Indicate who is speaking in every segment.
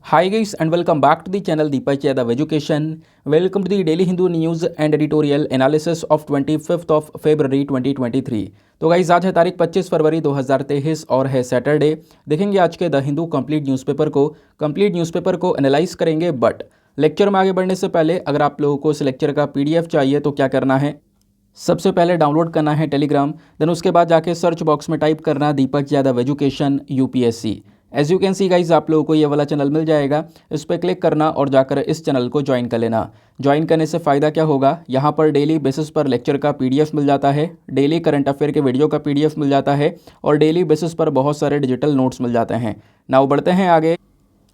Speaker 1: Hi guys and welcome back to the channel Deepak Yadav Education. Welcome to the Daily Hindu News and Editorial Analysis of 25th of February 2023. तो guys आज है तारीख 25 फरवरी 2023 और है Saturday. देखेंगे आज के द हिंदू कंप्लीट न्यूज़पेपर को एनालाइज करेंगे। बट लेक्चर में आगे बढ़ने से पहले अगर आप लोगों को इस लेक्चर का पीडीएफ चाहिए तो क्या करना है, सबसे पहले डाउनलोड करना है टेलीग्राम, देन उसके बाद जाके सर्च बॉक्स में टाइप करना Deepak Yadav education UPSC. As you can see guys आप लोगों को ये वाला चैनल मिल जाएगा, इस पर क्लिक करना और जाकर इस चैनल को ज्वाइन कर लेना। ज्वाइन करने से फ़ायदा क्या होगा, यहाँ पर डेली बेसिस पर लेक्चर का पीडीएफ मिल जाता है, डेली करंट अफेयर के वीडियो का पीडीएफ मिल जाता है और डेली बेसिस पर बहुत सारे डिजिटल नोट्स मिल जाते हैं। नाउ बढ़ते हैं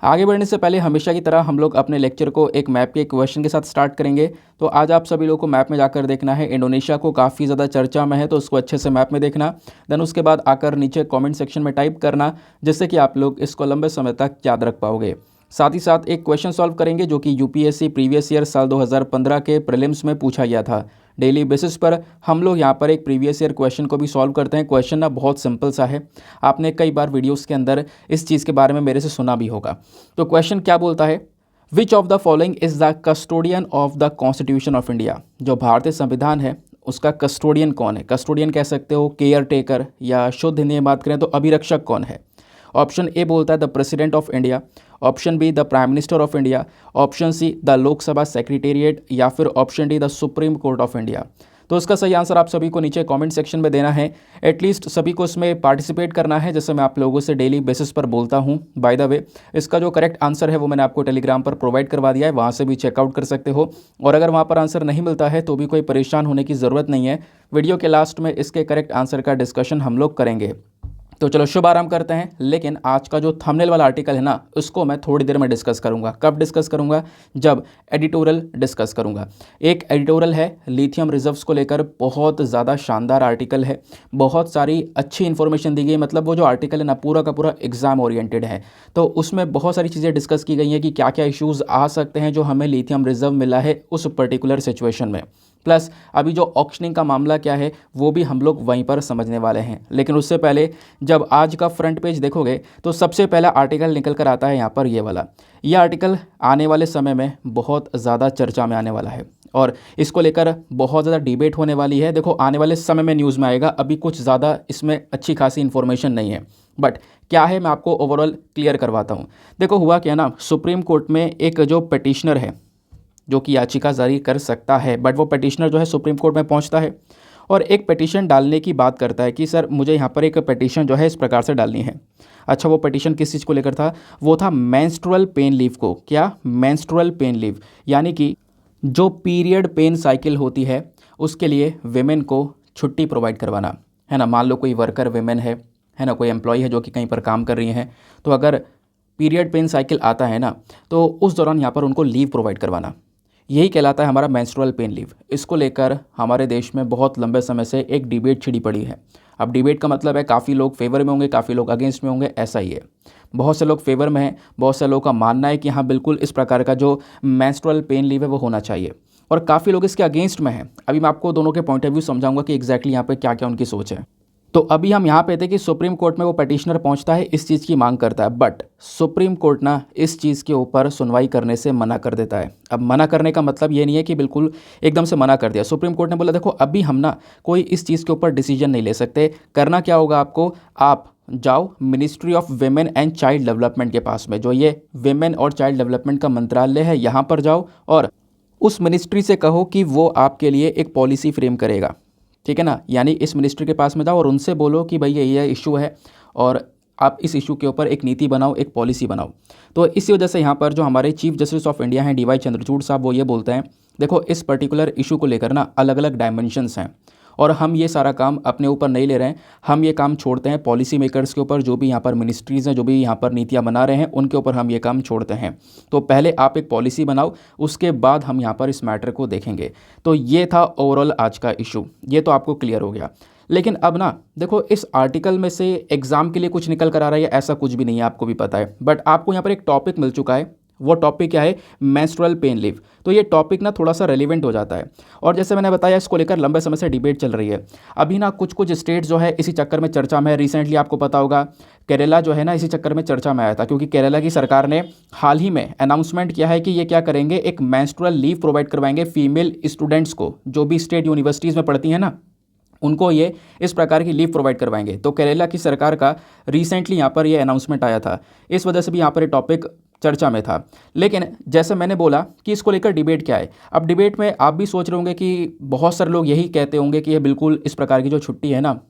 Speaker 1: आगे बढ़ने से पहले हमेशा की तरह हम लोग अपने लेक्चर को एक मैप के क्वेश्चन के साथ स्टार्ट करेंगे। तो आज आप सभी लोगों को मैप में जाकर देखना है, इंडोनेशिया को काफ़ी ज़्यादा चर्चा में है तो उसको अच्छे से मैप में देखना। देन उसके बाद आकर नीचे कमेंट सेक्शन में टाइप करना, जिससे कि आप लोग इसको लंबे समय तक याद रख पाओगे। साथ ही साथ एक क्वेश्चन सॉल्व करेंगे जो कि यूपीएससी प्रीवियस ईयर साल 2015 के प्रीलिम्स में पूछा गया था। डेली बेसिस पर हम लोग यहाँ पर एक प्रीवियस ईयर क्वेश्चन को भी सॉल्व करते हैं। क्वेश्चन ना बहुत सिंपल सा है, आपने कई बार वीडियोस के अंदर इस चीज़ के बारे में मेरे से सुना भी होगा। तो क्वेश्चन क्या बोलता है, which of the following is the custodian of the constitution of India. जो भारतीय संविधान है उसका कस्टोडियन कौन है। कस्टोडियन कह सकते हो, केयर टेकर, या शुद्ध हिंदी में बात करें तो अभिरक्षक कौन है। ऑप्शन ए बोलता है the president of India, option be the prime minister of India, option see the Lok Sabha secretariat, या फिर option D the supreme court of India. तो इसका सही आंसर आप सभी को नीचे कमेंट सेक्शन में देना है। एटलीस्ट सभी को इसमें पार्टिसिपेट करना है, जैसे मैं आप लोगों से डेली बेसिस पर बोलता हूं। बाय द वे इसका जो करेक्ट आंसर है वो मैंने आपको टेलीग्राम पर प्रोवाइड करवा दिया है, वहां से भी चेकआउट कर सकते हो। और अगर वहां पर आंसर नहीं मिलता है तो भी कोई परेशान होने की ज़रूरत नहीं है, वीडियो के लास्ट में इसके करेक्ट आंसर का डिस्कशन हम लोग करेंगे। तो चलो शुभ आरंभ करते हैं। लेकिन आज का जो थंबनेल वाला आर्टिकल है ना, उसको मैं थोड़ी देर में डिस्कस करूंगा। कब डिस्कस करूंगा, जब एडिटोरियल डिस्कस करूंगा। एक एडिटोरियल है लिथियम रिजर्व्स को लेकर, बहुत ज़्यादा शानदार आर्टिकल है, बहुत सारी अच्छी इन्फॉर्मेशन दी गई। मतलब वो जो आर्टिकल है ना पूरा का पूरा एग्जाम ओरिएंटेड है। तो उसमें बहुत सारी चीज़ें डिस्कस की गई हैं कि क्या क्या इश्यूज़ आ सकते हैं जो हमें लिथियम रिजर्व मिला है उस पर्टिकुलर सिचुएशन में। प्लस अभी जो ऑक्शनिंग का मामला क्या है वो भी हम लोग वहीं पर समझने वाले हैं। लेकिन उससे पहले जब आज का फ्रंट पेज देखोगे तो सबसे पहला आर्टिकल निकल कर आता है यहाँ पर ये वाला। ये आर्टिकल आने वाले समय में बहुत ज़्यादा चर्चा में आने वाला है और इसको लेकर बहुत ज़्यादा डिबेट होने वाली है। देखो आने वाले समय में न्यूज़ में आएगा, अभी कुछ ज़्यादा इसमें अच्छी खासी इन्फॉर्मेशन नहीं है। बट क्या है मैं आपको ओवरऑल क्लियर करवाता हूँ। देखो हुआ क्या ना, सुप्रीम कोर्ट में एक जो पिटिशनर है जो कि याचिका जारी कर सकता है, बट वो पिटिशनर जो है सुप्रीम कोर्ट में पहुंचता है और एक पिटीशन डालने की बात करता है कि सर मुझे यहाँ पर एक पिटीशन जो है इस प्रकार से डालनी है। अच्छा, वो पिटीशन किस चीज़ को लेकर था, वो था मेंस्ट्रुअल पेन लीव को। क्या, मेंस्ट्रुअल पेन लीव, यानी कि जो पीरियड पेन साइकिल होती है उसके लिए विमेन को छुट्टी प्रोवाइड करवाना है ना। मान लो कोई वर्कर विमेन है ना, कोई एम्प्लॉय है जो कि कहीं पर काम कर रही हैं, तो अगर पीरियड पेन साइकिल आता है ना तो उस दौरान यहाँ पर उनको लीव प्रोवाइड करवाना, यही कहलाता है हमारा मेंस्ट्रुअल पेन लीव। इसको लेकर हमारे देश में बहुत लंबे समय से एक डिबेट छिड़ी पड़ी है। अब डिबेट का मतलब है काफ़ी लोग फेवर में होंगे, काफ़ी लोग अगेंस्ट में होंगे, ऐसा ही है। बहुत से लोग फेवर में हैं, बहुत से लोगों का मानना है कि हाँ बिल्कुल इस प्रकार का जो मेंस्ट्रुअल पेन लीव है वो होना चाहिए, और काफ़ी लोग इसके अगेंस्ट में हैं। अभी मैं आपको दोनों के पॉइंट ऑफ व्यू समझाऊंगा कि एग्जैक्टली यहाँ पर क्या क्या उनकी सोच है। तो अभी हम यहाँ पे थे कि सुप्रीम कोर्ट में वो पिटिशनर पहुँचता है, इस चीज़ की मांग करता है, बट सुप्रीम कोर्ट ना इस चीज़ के ऊपर सुनवाई करने से मना कर देता है। अब मना करने का मतलब ये नहीं है कि बिल्कुल एकदम से मना कर दिया। सुप्रीम कोर्ट ने बोला देखो अभी हम ना कोई इस चीज़ के ऊपर डिसीजन नहीं ले सकते। करना क्या होगा आपको, आप जाओ ministry of women and child development के पास में, जो ये वेमेन और चाइल्ड डेवलपमेंट का मंत्रालय है, यहाँ पर जाओ और उस मिनिस्ट्री से कहो कि वो आपके लिए एक पॉलिसी फ्रेम करेगा। ठीक है ना, यानी इस मिनिस्ट्री के पास में जाओ और उनसे बोलो कि भाई ये इशू है और आप इस इशू के ऊपर एक नीति बनाओ, एक पॉलिसी बनाओ। तो इसी वजह से यहाँ पर जो हमारे चीफ जस्टिस ऑफ इंडिया हैं DY चंद्रचूड़ साहब, वो ये बोलते हैं देखो इस पर्टिकुलर इशू को लेकर ना अलग अलग डायमेंशंस हैं और हम ये सारा काम अपने ऊपर नहीं ले रहे हैं। हम ये काम छोड़ते हैं पॉलिसी मेकर्स के ऊपर, जो भी यहाँ पर मिनिस्ट्रीज़ हैं, जो भी यहाँ पर नीतियाँ बना रहे हैं उनके ऊपर हम ये काम छोड़ते हैं। तो पहले आप एक पॉलिसी बनाओ, उसके बाद हम यहाँ पर इस मैटर को देखेंगे। तो ये था ओवरऑल आज का इशू, ये तो आपको क्लियर हो गया। लेकिन अब ना देखो इस आर्टिकल में से एग्जाम के लिए कुछ निकल कर आ रहा है ऐसा कुछ भी नहीं है, आपको भी पता है। बट आपको यहाँ पर एक टॉपिक मिल चुका है वो टॉपिक क्या है, मेंस्ट्रुअल पेन लीव। तो ये टॉपिक ना थोड़ा सा रेलिवेंट हो जाता है। और जैसे मैंने बताया, इसको लेकर लंबे समय से डिबेट चल रही है। अभी ना कुछ कुछ स्टेट जो है इसी चक्कर में चर्चा में है। रिसेंटली आपको पता होगा केरला जो है ना इसी चक्कर में चर्चा में आया था, क्योंकि केरला की सरकार ने हाल ही में अनाउंसमेंट किया है कि ये क्या करेंगे, एक मेंस्ट्रुअल लीव प्रोवाइड करवाएंगे फीमेल स्टूडेंट्स को, जो भी स्टेट यूनिवर्सिटीज़ में पढ़ती हैं ना, उनको ये इस प्रकार की लीव प्रोवाइड करवाएंगे। तो केरला की सरकार का रिसेंटली यहाँ पर ये अनाउंसमेंट आया था, इस वजह से भी यहाँ पर ये टॉपिक चर्चा में था। लेकिन जैसे मैंने बोला कि इसको लेकर डिबेट क्या है, अब डिबेट में आप भी सोच रहे होंगे कि बहुत सारे लोग यही कहते होंगे कि ये बिल्कुल इस प्रकार की जो छुट्टी है ना,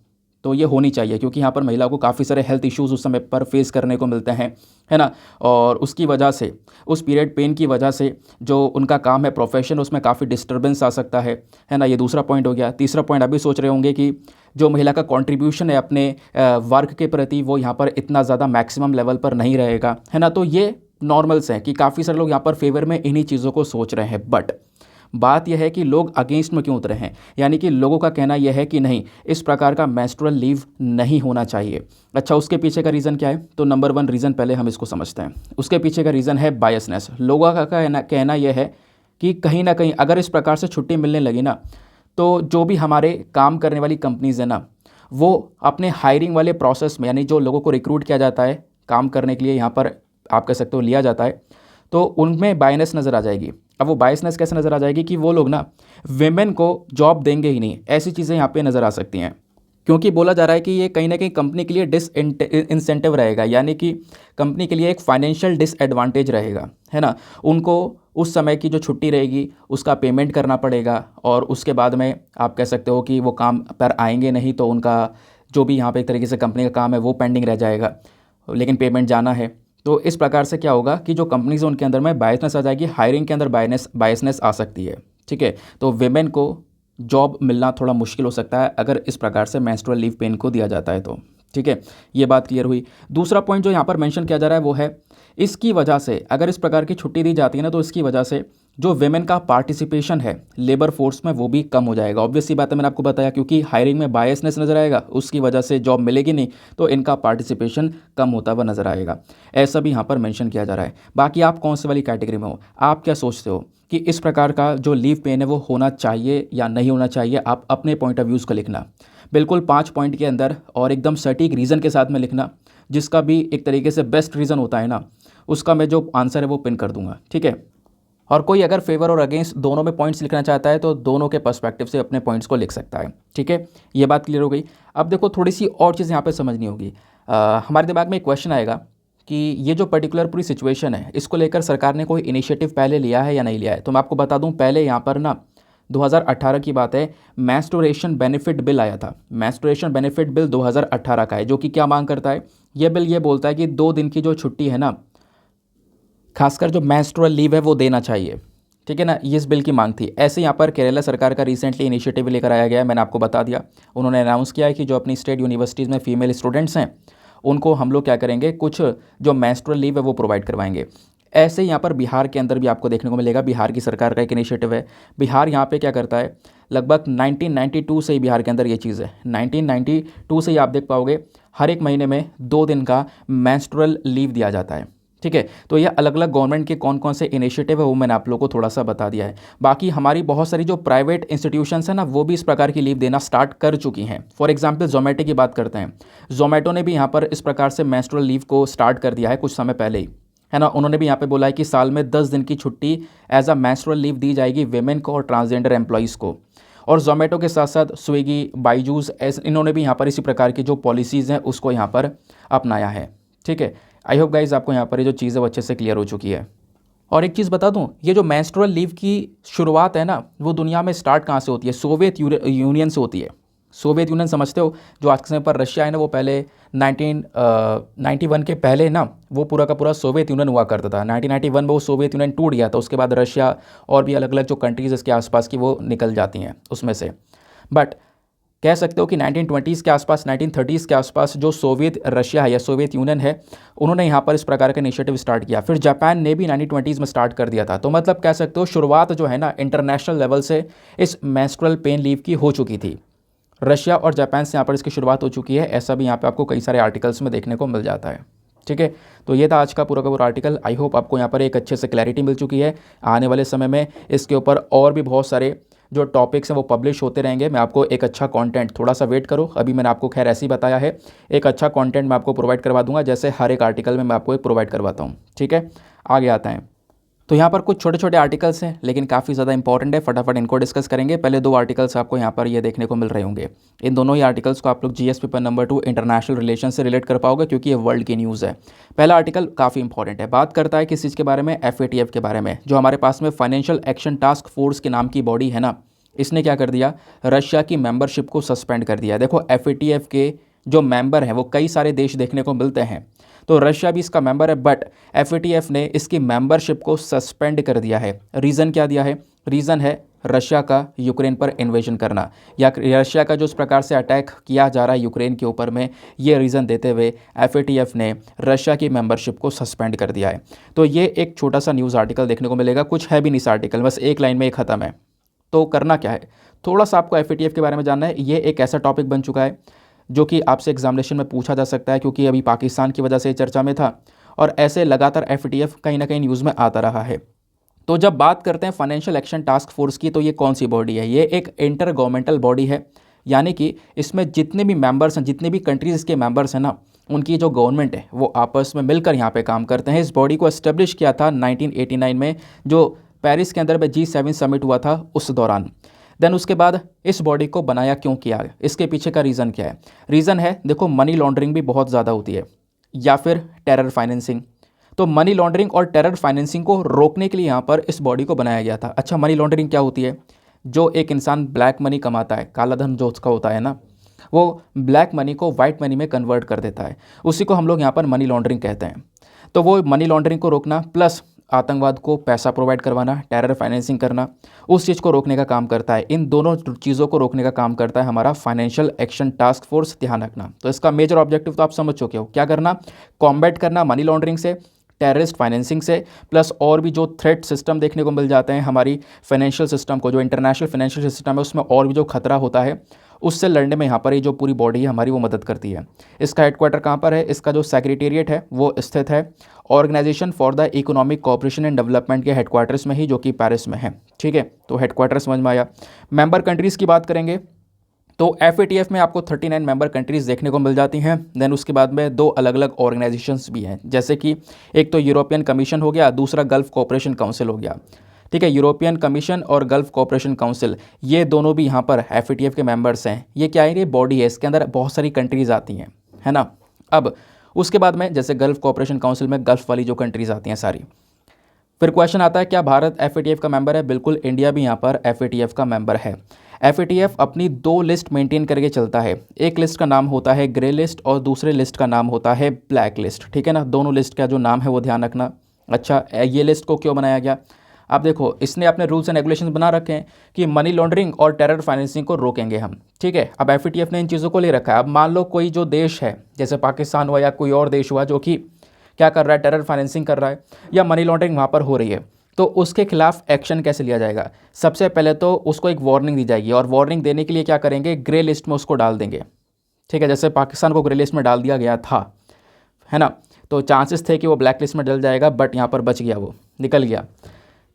Speaker 1: तो ये होनी चाहिए, क्योंकि यहाँ पर महिलाओं को काफ़ी सारे हेल्थ इश्यूज़ उस समय पर फेस करने को मिलते हैं, है ना। और उसकी वजह से, उस पीरियड पेन की वजह से जो उनका काम है, प्रोफेशन, उसमें काफ़ी डिस्टर्बेंस आ सकता है ना। ये दूसरा पॉइंट हो गया। तीसरा पॉइंट आप भी सोच रहे होंगे कि जो महिला का कंट्रीब्यूशन है अपने वर्क के प्रति, वो यहाँ पर इतना ज़्यादा मैक्सिमम लेवल पर नहीं रहेगा, है ना। तो ये नॉर्मल्स हैं कि काफ़ी सारे लोग यहाँ पर फेवर में इन्हीं चीज़ों को सोच रहे हैं। बट बात यह है कि लोग अगेंस्ट में क्यों उतरे हैं, यानी कि लोगों का कहना यह है कि नहीं, इस प्रकार का मेंस्ट्रुअल लीव नहीं होना चाहिए। अच्छा, उसके पीछे का रीज़न क्या है? तो नंबर 1 रीज़न पहले हम इसको समझते हैं। उसके पीछे का रीज़न है बायसनेस। लोगों का कहना यह है कि कहीं ना कहीं अगर इस प्रकार से छुट्टी मिलने लगी ना, तो जो भी हमारे काम करने वाली कंपनीज़ है ना, वो अपने हायरिंग वाले प्रोसेस में, यानी जो लोगों को रिक्रूट किया जाता है काम करने के लिए, यहाँ पर आप कह सकते हो लिया जाता है, तो उनमें बायनेस नज़र आ जाएगी। अब वो बायसनेस कैसे नज़र आ जाएगी कि वो लोग ना वेमेन को जॉब देंगे ही नहीं, ऐसी चीज़ें यहाँ पे नज़र आ सकती हैं। क्योंकि बोला जा रहा है कि ये कहीं ना कहीं कंपनी के लिए इंसेंटिव रहेगा, यानी कि कंपनी के लिए एक फाइनेंशियल डिसएडवांटेज रहेगा, है ना। उनको उस समय की जो छुट्टी रहेगी उसका पेमेंट करना पड़ेगा, और उसके बाद में आप कह सकते हो कि वो काम पर आएंगे नहीं, तो उनका जो भी यहाँ पे एक तरीके से कंपनी का काम है वो पेंडिंग रह जाएगा, लेकिन पेमेंट जाना है। तो इस प्रकार से क्या होगा कि जो कंपनीज है उनके अंदर में बायसनेस आ जाएगी, हायरिंग के अंदर बायसनेस आ सकती है, ठीक है। तो वेमेन को जॉब मिलना थोड़ा मुश्किल हो सकता है अगर इस प्रकार से मेंस्ट्रुअल लीव पेन को दिया जाता है तो, ठीक है। ये बात क्लियर हुई। दूसरा पॉइंट जो यहाँ पर मेंशन किया जा रहा है वो है, इसकी वजह से अगर इस प्रकार की छुट्टी दी जाती है ना, तो इसकी वजह से जो वेमेन का पार्टिसिपेशन है लेबर फोर्स में वो भी कम हो जाएगा। ऑब्वियस सी बात है, मैंने आपको बताया, क्योंकि हायरिंग में बायसनेस नज़र आएगा, उसकी वजह से जॉब मिलेगी नहीं, तो इनका पार्टिसिपेशन कम होता हुआ नज़र आएगा। ऐसा भी यहाँ पर मेंशन किया जा रहा है। बाकी आप कौन से वाली कैटेगरी में हो, आप क्या सोचते हो कि इस प्रकार का जो लीव पेन है वो होना चाहिए या नहीं होना चाहिए? आप अपने पॉइंट ऑफ व्यूज़ को लिखना, बिल्कुल 5 पॉइंट के अंदर, और एकदम सटीक रीज़न के साथ में लिखना, जिसका भी एक तरीके से बेस्ट रीज़न होता है ना, उसका मैं जो आंसर है वो पिन कर दूंगा, ठीक है। और कोई अगर फेवर और अगेंस्ट दोनों में पॉइंट्स लिखना चाहता है तो दोनों के पर्सपेक्टिव से अपने पॉइंट्स को लिख सकता है, ठीक है। ये बात क्लियर हो गई। अब देखो, थोड़ी सी और चीज़ यहाँ पे समझनी होगी। हमारे दिमाग में एक क्वेश्चन आएगा कि ये जो पर्टिकुलर पूरी सिचुएशन है, इसको लेकर सरकार ने कोई इनिशिएटिव पहले लिया है या नहीं लिया है। तो मैं आपको बता दूं, पहले यहाँ पर ना 2018 की बात है, मेंस्ट्रुएशन बेनिफिट बिल आया था। मेंस्ट्रुएशन बेनिफिट बिल 2018 का है, जो कि क्या मांग करता है, यह बिल ये बोलता है कि 2 दिन की जो छुट्टी है ना, खासकर जो मेंस्ट्रुअल लीव है वो देना चाहिए, ठीक है ना। ये इस बिल की मांग थी। ऐसे यहाँ पर केरला सरकार का रिसेंटली इनिशिएटिव लेकर आया गया है, मैंने आपको बता दिया। उन्होंने अनाउंस किया है कि जो अपनी स्टेट यूनिवर्सिटीज़ में फीमेल स्टूडेंट्स हैं उनको हम लोग क्या करेंगे, कुछ जो मेंस्ट्रुअल लीव है वो प्रोवाइड करवाएंगे। ऐसे यहाँ पर बिहार के अंदर भी आपको देखने को मिलेगा। बिहार की सरकार का एक इनिशिएटिव है। बिहार यहाँ पे क्या करता है, लगभग 1992 से ही बिहार के अंदर ये चीज़ है। 1992 से ही आप देख पाओगे हर एक महीने में 2 दिन का मेंस्ट्रुअल लीव दिया जाता है, ठीक है। तो ये अलग अलग गवर्नमेंट के कौन कौन से इनिशिएटिव है वो मैंने आप लोगों को थोड़ा सा बता दिया है। बाकी हमारी बहुत सारी जो प्राइवेट इंस्टीट्यूशंस हैं ना, वो भी इस प्रकार की लीव देना स्टार्ट कर चुकी हैं। फॉर एग्जांपल जोमेटो की बात करते हैं, जोमेटो ने भी यहाँ पर इस प्रकार से मेंस्ट्रुअल लीव को स्टार्ट कर दिया है कुछ समय पहले ही, है ना। उन्होंने भी यहाँ पे बोला है कि साल में 10 दिन की छुट्टी एज अ मेंस्ट्रुअल लीव दी जाएगी वेमेन को और ट्रांसजेंडर एम्प्लॉइज़ को। और जोमेटो के साथ साथ स्विगी, बाईजूस, इन्होंने भी यहाँ पर इसी प्रकार की जो पॉलिसीज़ हैं उसको यहाँ पर अपनाया है, ठीक है। आई होप गाइज आपको यहाँ पर ये जो चीज़ है वो अच्छे से क्लियर हो चुकी है। और एक चीज़ बता दूं, ये जो मेंस्ट्रुअल लीव की शुरुआत है ना, वो दुनिया में स्टार्ट कहाँ से होती है? सोवियत यूनियन से होती है। सोवियत यूनियन समझते हो, जो आज के समय पर रशिया है ना, वो पहले 1991 के पहले ना वो पूरा का पूरा सोवियत यूनियन हुआ करता था। 1991 में वो सोवियत यूनियन टूट गया था। उसके बाद रशिया और भी अलग अलग जो कंट्रीज़ इसके आसपास की वो निकल जाती हैं उसमें से। बट कह सकते हो कि 1920s के आसपास, 1930s के आसपास जो सोवियत रशिया है या सोवियत यूनियन है, उन्होंने यहाँ पर इस प्रकार का इनिशिएटिव स्टार्ट किया। फिर जापान ने भी 1920s में स्टार्ट कर दिया था। तो मतलब कह सकते हो शुरुआत जो है ना इंटरनेशनल लेवल से इस मेंस्ट्रुअल पेन लीव की हो चुकी थी। रशिया और जापान से यहाँ पर इसकी शुरुआत हो चुकी है। ऐसा भी यहाँ पर आपको कई सारे आर्टिकल्स में देखने को मिल जाता है, ठीक है, तो ये था आज का पूरा आर्टिकल। आई होप आपको यहाँ पर एक अच्छे से क्लैरिटी मिल चुकी है। आने वाले समय में इसके ऊपर और भी बहुत सारे जो टॉपिक्स हैं वो पब्लिश होते रहेंगे। मैं आपको एक अच्छा कंटेंट, थोड़ा सा वेट करो, अभी मैंने आपको खैर ऐसे ही बताया है, एक अच्छा कंटेंट मैं आपको प्रोवाइड करवा दूंगा, जैसे हर एक आर्टिकल में मैं आपको एक प्रोवाइड करवाता हूँ। ठीक है, आगे आता है। तो यहाँ पर कुछ छोटे छोटे आर्टिकल्स हैं लेकिन काफ़ी ज़्यादा इंपॉर्टेंट है, फटाफट इनको डिस्कस करेंगे। पहले दो आर्टिकल्स आपको यहाँ पर ये देखने को मिल रहे होंगे। इन दोनों ही आर्टिकल्स को आप लोग GS paper number 2 international relation से रिलेट कर पाओगे, क्योंकि ये वर्ल्ड की न्यूज़ है। पहला आर्टिकल काफ़ी इंपॉर्टेंट है, बात करता है किस चीज़ के बारे में, FATF के बारे में। जो हमारे पास में फाइनेंशियल एक्शन टास्क फोर्स के नाम की बॉडी है ना, इसने क्या कर दिया, रशिया की मेंबरशिप को सस्पेंड कर दिया। देखो FATF के जो मेंबर हैं वो कई सारे देश देखने को मिलते हैं, तो रशिया भी इसका मेंबर है, बट FATF ने इसकी मेंबरशिप को सस्पेंड कर दिया है। रीज़न क्या दिया है, रीज़न है रशिया का यूक्रेन पर इन्वेजन करना, या रशिया का जो इस प्रकार से अटैक किया जा रहा है यूक्रेन के ऊपर में, ये रीज़न देते हुए FATF ने रशिया की मेंबरशिप को सस्पेंड कर दिया है। तो ये एक छोटा सा न्यूज़ आर्टिकल देखने को मिलेगा, कुछ है भी नहीं इस आर्टिकल, बस एक लाइन में ही ख़त्म है। तो करना क्या है, थोड़ा सा आपको FATF के बारे में जानना है। ये एक ऐसा टॉपिक बन चुका है जो कि आपसे एग्जामिनेशन में पूछा जा सकता है, क्योंकि अभी पाकिस्तान की वजह से चर्चा में था और ऐसे लगातार FATF कहीं ना कहीं न्यूज़ में आता रहा है। तो जब बात करते हैं फाइनेंशियल एक्शन टास्क फोर्स की, तो ये कौन सी बॉडी है, ये एक इंटर गवर्नमेंटल बॉडी है, यानी कि इसमें जितने भी मेंबर्स हैं, जितने भी कंट्रीज़ इसके मेंबर्स हैं ना, उनकी जो गवर्नमेंट है वो आपस में मिलकर यहाँ पे काम करते हैं। इस बॉडी को एस्टेब्लिश किया था 1989 में, जो पेरिस के अंदर में G7 समिट हुआ था उस दौरान। देन उसके बाद इस बॉडी को बनाया क्यों किया, इसके पीछे का रीज़न क्या है, रीज़न है देखो मनी लॉन्ड्रिंग भी बहुत ज़्यादा होती है, या फिर टेरर फाइनेंसिंग। तो मनी लॉन्ड्रिंग और टेरर फाइनेंसिंग को रोकने के लिए यहाँ पर इस बॉडी को बनाया गया था। अच्छा, मनी लॉन्ड्रिंग क्या होती है, जो एक इंसान ब्लैक मनी कमाता है, काला धन जो उसका होता है ना, वो ब्लैक मनी को वाइट मनी में कन्वर्ट कर देता है, उसी को हम लोग यहाँ पर मनी लॉन्ड्रिंग कहते हैं। तो वो मनी लॉन्ड्रिंग को रोकना प्लस आतंकवाद को पैसा प्रोवाइड करवाना, टेरर फाइनेंसिंग करना, उस चीज़ को रोकने का काम करता है। इन दोनों चीज़ों को रोकने का काम करता है हमारा फाइनेंशियल एक्शन टास्क फोर्स, ध्यान रखना। तो इसका मेजर ऑब्जेक्टिव तो आप समझ चुके हो, क्या करना, कॉम्बैट करना मनी लॉन्ड्रिंग से, टेररिस्ट फाइनेंसिंग से, प्लस और भी जो थ्रेट सिस्टम देखने को मिल जाते हैं हमारी फाइनेंशियल सिस्टम को, जो इंटरनेशनल फाइनेंशियल सिस्टम है उसमें और भी जो खतरा होता है, उससे लड़ने में यहाँ पर ये जो पूरी बॉडी है हमारी वो मदद करती है। इसका हेडक्वार्टर कहाँ पर है, इसका जो सेक्रेटेरिएट है वो स्थित है organisation for the economic cooperation and development के हेडक्वार्टर्स में ही, जो कि पेरिस में है। ठीक है, तो हेडक्वार्टर समझ में आया। मेंबर कंट्रीज़ की बात करेंगे तो FATF में आपको 39 मेंबर कंट्रीज़ देखने को मिल जाती हैं। देन उसके बाद में दो अलग अलग ऑर्गेनाइजेशंस भी हैं, जैसे कि एक तो यूरोपियन कमीशन हो गया, दूसरा गल्फ कोऑपरेशन काउंसिल हो गया। ठीक है, यूरोपियन कमीशन और गल्फ कोऑपरेशन काउंसिल, ये दोनों भी यहाँ पर FATF के मेंबर्स हैं। ये क्या है, ये बॉडी है, इसके अंदर बहुत सारी कंट्रीज़ आती हैं, है ना। अब उसके बाद में जैसे गल्फ कोऑपरेशन काउंसिल में गल्फ वाली जो कंट्रीज़ आती हैं सारी। फिर क्वेश्चन आता है क्या भारत FATF का मेंबर है, बिल्कुल, इंडिया भी यहाँ पर FATF का मेंबर है। FATF अपनी दो लिस्ट मेंटेन करके चलता है, एक लिस्ट का नाम होता है ग्रे लिस्ट और दूसरे लिस्ट का नाम होता है ब्लैक लिस्ट। ठीक है ना, दोनों लिस्ट का जो नाम है वो ध्यान रखना। अच्छा, ये लिस्ट को क्यों बनाया गया, आप देखो इसने अपने रूल्स एंड रेगुलेशंस बना रखे हैं कि मनी लॉन्ड्रिंग और टेरर फाइनेंसिंग को रोकेंगे हम। ठीक है, अब FATF ने इन चीज़ों को ले रखा है। अब मान लो कोई जो देश है, जैसे पाकिस्तान हुआ या कोई और देश हुआ, जो कि क्या कर रहा है, टेरर फाइनेंसिंग कर रहा है या मनी लॉन्ड्रिंग वहाँ पर हो रही है, तो उसके खिलाफ एक्शन कैसे लिया जाएगा। सबसे पहले तो उसको एक वार्निंग दी जाएगी, और वार्निंग देने के लिए क्या करेंगे, ग्रे लिस्ट में उसको डाल देंगे। ठीक है, जैसे पाकिस्तान को ग्रे लिस्ट में डाल दिया गया था, है ना, तो चांसेस थे कि वो ब्लैक लिस्ट में डल जाएगा, बट यहाँ पर बच गया, वो निकल गया।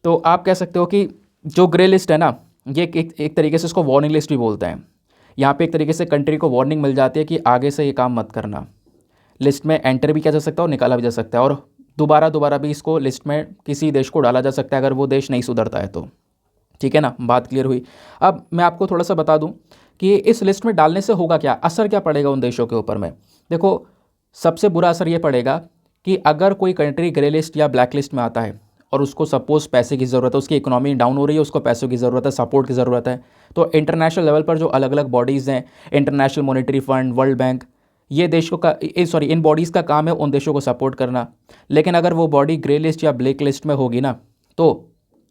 Speaker 1: तो आप कह सकते हो कि जो ग्रे लिस्ट है ना, ये एक तरीके से उसको वार्निंग लिस्ट भी बोलते हैं। यहाँ पे एक तरीके से कंट्री को वार्निंग मिल जाती है कि आगे से ये काम मत करना। लिस्ट में एंटर भी किया जा सकता है और निकाला भी जा सकता है, और दोबारा भी इसको लिस्ट में किसी देश को डाला जा सकता है अगर वो देश नहीं सुधरता है तो। ठीक है ना, बात क्लियर हुई। अब मैं आपको थोड़ा सा बता दूं कि इस लिस्ट में डालने से होगा क्या, असर क्या पड़ेगा उन देशों के ऊपर में। देखो, सबसे बुरा असर ये पड़ेगा कि अगर कोई कंट्री ग्रे लिस्ट या ब्लैक लिस्ट में आता है और उसको सपोज पैसे की ज़रूरत है, उसकी इकोनॉमी डाउन हो रही है, उसको पैसों की ज़रूरत है, सपोर्ट की ज़रूरत है, तो इंटरनेशनल लेवल पर जो अलग अलग बॉडीज़ हैं, international monetary fund, world bank, ये देशों का इन बॉडीज़ का काम है उन देशों को सपोर्ट करना। लेकिन अगर वो बॉडी ग्रे लिस्ट या ब्लैक लिस्ट में होगी ना, तो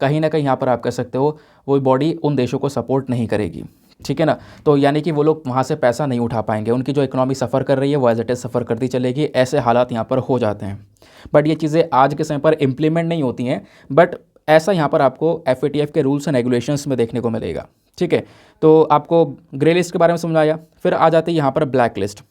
Speaker 1: कहीं ना कहीं यहाँ पर आप कह सकते हो वो बॉडी उन देशों को सपोर्ट नहीं करेगी। ठीक है ना, तो यानी कि वो लोग वहाँ से पैसा नहीं उठा पाएंगे, उनकी जो इकोनॉमी सफ़र कर रही है वो एज इट इज़ सफ़र करती चलेगी। ऐसे हालात यहाँ पर हो जाते हैं, बट ये चीज़ें आज के समय पर इम्प्लीमेंट नहीं होती हैं, बट ऐसा यहाँ पर आपको FATF के रूल्स एंड रेगुलेशंस में देखने को मिलेगा। ठीक है, तो आपको ग्रे लिस्ट के बारे में समझ आया। फिर आ जाते हैं यहाँ पर ब्लैक लिस्ट।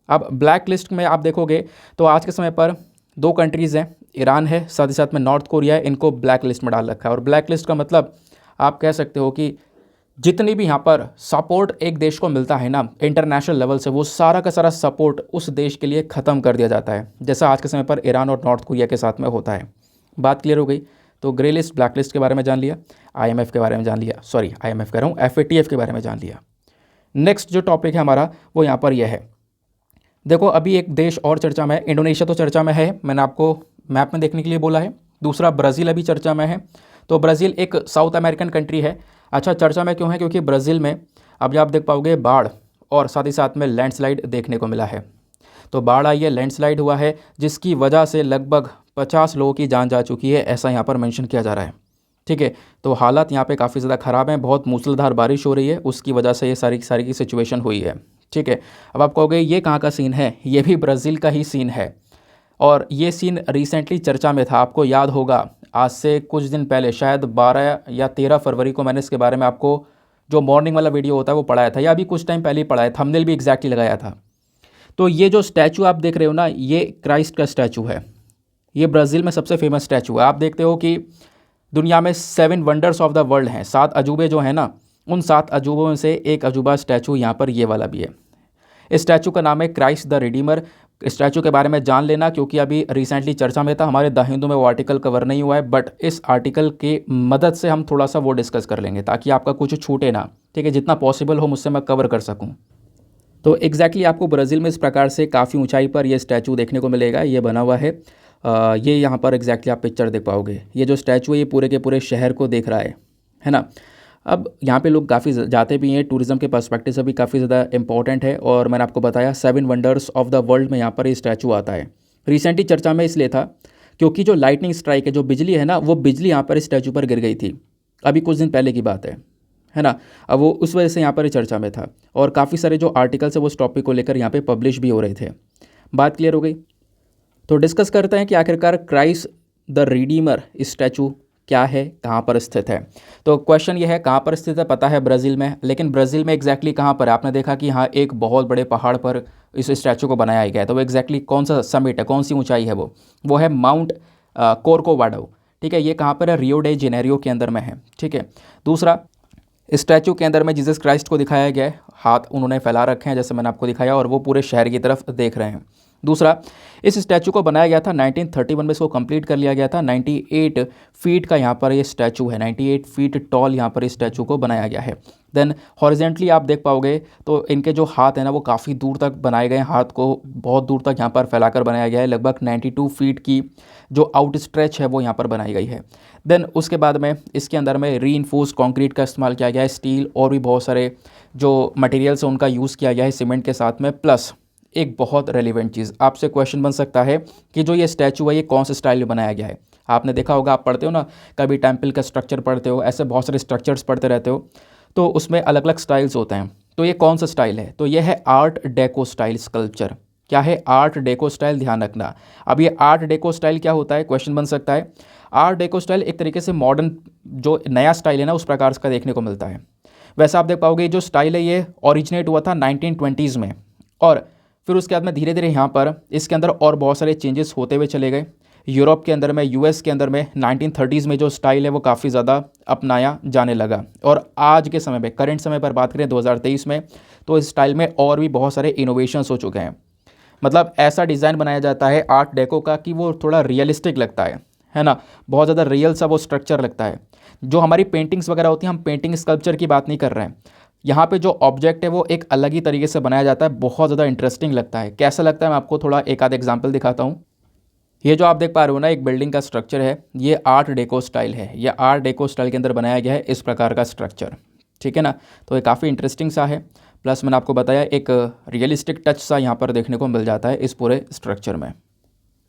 Speaker 1: अब ब्लैक लिस्ट में आप देखोगे तो आज के समय पर दो कंट्रीज़ हैं, ईरान है, साथ ही साथ में नॉर्थ कोरिया है, इनको ब्लैक लिस्ट में डाल रखा है। और ब्लैक लिस्ट का मतलब आप कह सकते हो कि जितनी भी यहाँ पर सपोर्ट एक देश को मिलता है ना इंटरनेशनल लेवल से, वो सारा का सारा सपोर्ट उस देश के लिए ख़त्म कर दिया जाता है, जैसा आज के समय पर ईरान और नॉर्थ कोरिया के साथ में होता है। बात क्लियर हो गई। तो ग्रे लिस्ट, ब्लैक लिस्ट के बारे में जान लिया, आईएमएफ के बारे में जान लिया, सॉरी आईएमएफ कह रहा हूँ, एफएटीएफ के बारे में जान लिया। नेक्स्ट जो टॉपिक है हमारा वो यहाँ पर यह है। देखो अभी एक देश और चर्चा में है, इंडोनेशिया तो चर्चा में है, मैंने आपको मैप में देखने के लिए बोला है। दूसरा ब्राज़ील अभी चर्चा में है। तो ब्राज़ील एक साउथ अमेरिकन कंट्री है। अच्छा, चर्चा में क्यों है? क्योंकि ब्राज़ील में अभी आप देख पाओगे बाढ़ और साथ ही साथ में लैंडस्लाइड देखने को मिला है। तो बाढ़ आई है, लैंडस्लाइड हुआ है, जिसकी वजह से लगभग 50 लोगों की जान जा चुकी है, ऐसा यहाँ पर मेंशन किया जा रहा है। ठीक है, तो हालात यहाँ पे काफ़ी ज़्यादा ख़राब हैं, बहुत मूसलाधार बारिश हो रही है, उसकी वजह से ये सारी की सिचुएशन हुई है। ठीक है, अब आप कहोगे ये कहाँ का सीन है? ये भी ब्राज़ील का ही सीन है, और ये सीन रिसेंटली चर्चा में था। आपको याद होगा आज से कुछ दिन पहले, शायद 12 या 13 फरवरी को मैंने इसके बारे में आपको जो मॉर्निंग वाला वीडियो होता है वो पढ़ाया था, या अभी कुछ टाइम पहले ही पढ़ाया, थंबनेल भी एग्जैक्टली लगाया था। तो ये जो स्टैचू आप देख रहे हो ना, ये क्राइस्ट का स्टैचू है। ये ब्राज़ील में सबसे फेमस स्टैचू है। आप देखते हो कि दुनिया में 7 वंडर्स ऑफ द वर्ल्ड हैं, 7 अजूबे जो हैं ना, उन 7 अजूबों में से एक अजूबा स्टैचू यहाँ पर ये वाला भी है। इस स्टैचू का नाम है क्राइस्ट द रिडीमर। स्टैचू के बारे में जान लेना, क्योंकि अभी रिसेंटली चर्चा में था। हमारे द हिंदू में वो आर्टिकल कवर नहीं हुआ है, बट इस आर्टिकल के मदद से हम थोड़ा सा वो डिस्कस कर लेंगे, ताकि आपका कुछ छूटे ना। ठीक है, जितना पॉसिबल हो मुझसे मैं कवर कर सकूँ। तो एग्जैक्टली आपको ब्राज़ील में इस प्रकार से काफ़ी ऊंचाई पर ये स्टैचू देखने को मिलेगा। ये बना हुआ है, ये यहाँ पर एग्जैक्टली आप पिक्चर देख पाओगे। ये जो स्टैचू है ये पूरे के पूरे शहर को देख रहा है ना। अब यहाँ पे लोग काफ़ी जाते भी हैं, टूरिज़्म के पर्सपेक्टिव से भी काफ़ी ज़्यादा इंपॉर्टेंट है। और मैंने आपको बताया 7 वंडर्स ऑफ द वर्ल्ड में यहाँ पर ये स्टैचू आता है। रिसेंटली चर्चा में इसलिए था क्योंकि जो लाइटनिंग स्ट्राइक है, जो बिजली है ना, वो बिजली यहाँ पर इस स्टैचू पर गिर गई थी, अभी कुछ दिन पहले की बात है ना। अब वो उस वजह से यहाँ पर चर्चा में था, और काफ़ी सारे जो आर्टिकल्स है वो इस टॉपिक को लेकर यहाँ पे पब्लिश भी हो रहे थे। बात क्लियर हो गई। तो डिस्कस करते हैं कि आखिरकार क्राइस्ट द रिडीमर स्टैचू क्या है, कहाँ पर स्थित है। तो क्वेश्चन ये है, कहाँ पर स्थित है? पता है ब्राज़ील में, लेकिन ब्राज़ील में एग्जैक्टली कहाँ पर है? आपने देखा कि हाँ एक बहुत बड़े पहाड़ पर इस स्टैचू को बनाया गया है। तो वो एग्जैक्टली कौन सा समिट है, कौन सी ऊंचाई है? वो है माउंट कोर्कोवाडो। ठीक है, ये कहाँ पर है? रियो डे जेनेरियो के अंदर में है। ठीक है, दूसरा, स्टैचू के अंदर में जीसस क्राइस्ट को दिखाया गया है, हाथ उन्होंने फैला रखे हैं जैसे मैंने आपको दिखाया, और वो पूरे शहर की तरफ देख रहे हैं। दूसरा, इस स्टैचू को बनाया गया था 1931 में, इसको कंप्लीट कर लिया गया था। 98 फीट का यहाँ पर ये स्टैचू है, 98 फीट टॉल यहाँ पर इस स्टैचू को बनाया गया है। देन हॉरिजेंटली आप देख पाओगे तो इनके जो हाथ हैं ना, वो काफ़ी दूर तक बनाए गए हैं, हाथ को बहुत दूर तक यहाँ पर फैलाकर बनाया गया है। लगभग 92 फीट की जो आउट स्ट्रेच है वो यहाँ पर बनाई गई है। देन उसके बाद में इसके अंदर में रीइंफोर्स्ड कंक्रीट का इस्तेमाल किया गया है, स्टील और भी बहुत सारे जो मटेरियल्स हैं उनका यूज़ किया गया है सीमेंट के साथ में। प्लस एक बहुत रेलिवेंट चीज़, आपसे क्वेश्चन बन सकता है कि जो ये स्टैचू है ये कौन से स्टाइल में बनाया गया है। आपने देखा होगा, आप पढ़ते हो ना, कभी टेम्पल का स्ट्रक्चर पढ़ते हो, ऐसे बहुत सारे स्ट्रक्चर्स पढ़ते रहते हो, तो उसमें अलग अलग स्टाइल्स होते हैं। तो ये कौन सा स्टाइल है? तो ये है आर्ट डेको स्टाइल स्कल्पचर। क्या है? आर्ट डेको स्टाइल, ध्यान रखना। अब ये आर्ट डेको स्टाइल क्या होता है, क्वेश्चन बन सकता है। आर्ट डेको स्टाइल एक तरीके से मॉडर्न जो नया स्टाइल है ना, उस प्रकार का देखने को मिलता है। वैसे आप देख पाओगे जो स्टाइल है ये ओरिजिनेट हुआ था 1920s में, और फिर उसके बाद में धीरे धीरे यहाँ पर इसके अंदर और बहुत सारे चेंजेस होते हुए चले गए। यूरोप के अंदर में, यूएस के अंदर में 1930s में जो स्टाइल है वो काफ़ी ज़्यादा अपनाया जाने लगा। और आज के समय में, करंट समय पर बात करें 2023 में, तो इस स्टाइल में और भी बहुत सारे इनोवेशंस हो चुके हैं। मतलब ऐसा डिज़ाइन बनाया जाता है आर्ट डेको का कि वो थोड़ा रियलिस्टिक लगता है ना, बहुत ज़्यादा रियल सा वो स्ट्रक्चर लगता है। जो हमारी पेंटिंग्स वगैरह होती हैं, हम पेंटिंग स्कल्पचर की बात नहीं कर रहे हैं। यहाँ पे जो ऑब्जेक्ट है वो एक अलग ही तरीके से बनाया जाता है, बहुत ज़्यादा इंटरेस्टिंग लगता है। कैसा लगता है मैं आपको थोड़ा एक आध एग्जांपल दिखाता हूँ। ये जो आप देख पा रहे हो ना, एक बिल्डिंग का स्ट्रक्चर है, ये आर्ट डेको स्टाइल है। ये आर्ट डेको स्टाइल के अंदर बनाया गया है इस प्रकार का स्ट्रक्चर। ठीक है ना, तो ये काफ़ी इंटरेस्टिंग सा है। प्लस मैंने आपको बताया एक रियलिस्टिक टच सा यहाँ पर देखने को मिल जाता है इस पूरे स्ट्रक्चर में।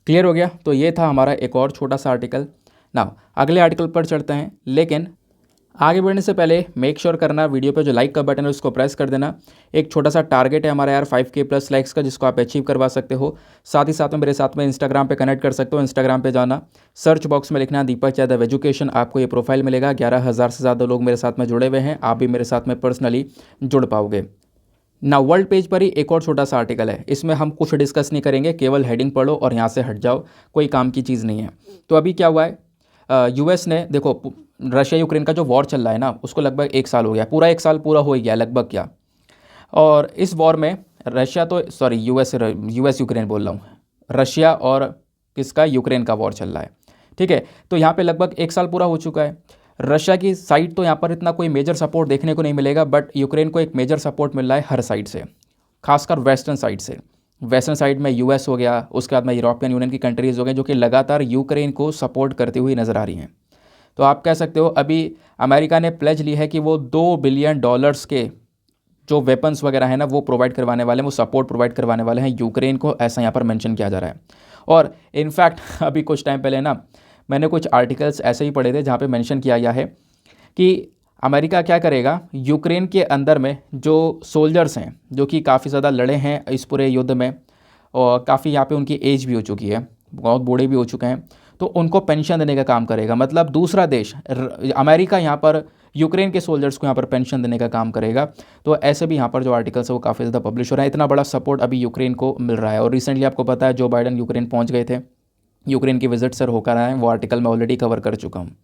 Speaker 1: क्लियर हो गया? तो ये था हमारा एक और छोटा सा आर्टिकल। नाउ अगले आर्टिकल पर चढ़ते हैं, लेकिन आगे बढ़ने से पहले मेक श्योर करना वीडियो पे जो लाइक का बटन है उसको प्रेस कर देना। एक छोटा सा टारगेट है हमारा यार 5K प्लस लाइक्स का, जिसको आप अचीव करवा सकते हो। साथ ही साथ में मेरे साथ में इंस्टाग्राम पे कनेक्ट कर सकते हो। इंस्टाग्राम पे जाना, सर्च बॉक्स में लिखना दीपक यादव एजुकेशन, आपको ये प्रोफाइल मिलेगा। 11,000 से ज़्यादा लोग मेरे साथ में जुड़े हुए हैं, आप भी मेरे साथ में पर्सनली जुड़ पाओगे। ना वर्ल्ड पेज पर ही एक और छोटा सा आर्टिकल है, इसमें हम कुछ डिस्कस नहीं करेंगे, केवल हेडिंग पढ़ो और यहाँ से हट जाओ, कोई काम की चीज़ नहीं है। तो अभी क्या हुआ है, यूएस ने देखो रशिया यूक्रेन का जो वॉर चल रहा है ना, उसको लगभग 1 साल हो गया, पूरा 1 साल पूरा हो ही गया लगभग क्या। और इस वॉर में रशिया तो सॉरी यूएस यूक्रेन बोल रहा हूँ, रशिया और किसका, यूक्रेन का वॉर चल रहा है, ठीक है। तो यहाँ पे लगभग 1 साल पूरा हो चुका है। रशिया की साइड तो यहाँ पर इतना कोई मेजर सपोर्ट देखने को नहीं मिलेगा, बट यूक्रेन को एक मेजर सपोर्ट मिल रहा है हर साइड से, खासकर वेस्टर्न साइड से। वेस्टर्न साइड में यूएस हो गया, उसके बाद में यूरोपियन यूनियन की कंट्रीज़ हो गई, जो कि लगातार यूक्रेन को सपोर्ट करती हुई नज़र आ रही हैं। तो आप कह सकते हो अभी अमेरिका ने प्लेज ली है कि वो $2 बिलियन के जो वेपन्स वगैरह हैं ना, वो प्रोवाइड करवाने वाले हैं, वो सपोर्ट प्रोवाइड करवाने वाले हैं यूक्रेन को, ऐसा यहाँ पर मेंशन किया जा रहा है। और इनफैक्ट अभी कुछ टाइम पहले ना मैंने कुछ आर्टिकल्स ऐसे ही पढ़े थे जहाँ पे मेंशन किया गया है कि अमेरिका क्या करेगा, यूक्रेन के अंदर में जो सोल्जर्स हैं जो कि काफ़ी ज़्यादा लड़े हैं इस पूरे युद्ध में, और काफ़ी यहाँ पे उनकी एज भी हो चुकी है, बहुत बूढ़े भी हो चुके हैं, तो उनको पेंशन देने का काम करेगा। मतलब दूसरा देश अमेरिका यहाँ पर यूक्रेन के सोल्जर्स को यहाँ पर पेंशन देने का काम करेगा। तो ऐसे भी यहाँ पर जो आर्टिकल्स है वो काफ़ी ज़्यादा पब्लिश हो रहा है, इतना बड़ा सपोर्ट अभी यूक्रेन को मिल रहा है। और रिसेंटली आपको पता है जो बाइडन यूक्रेन पहुँच गए थे, यूक्रेन की विजिट सर होकर आए, वो आर्टिकल मैं ऑलरेडी कवर कर चुका हूँ।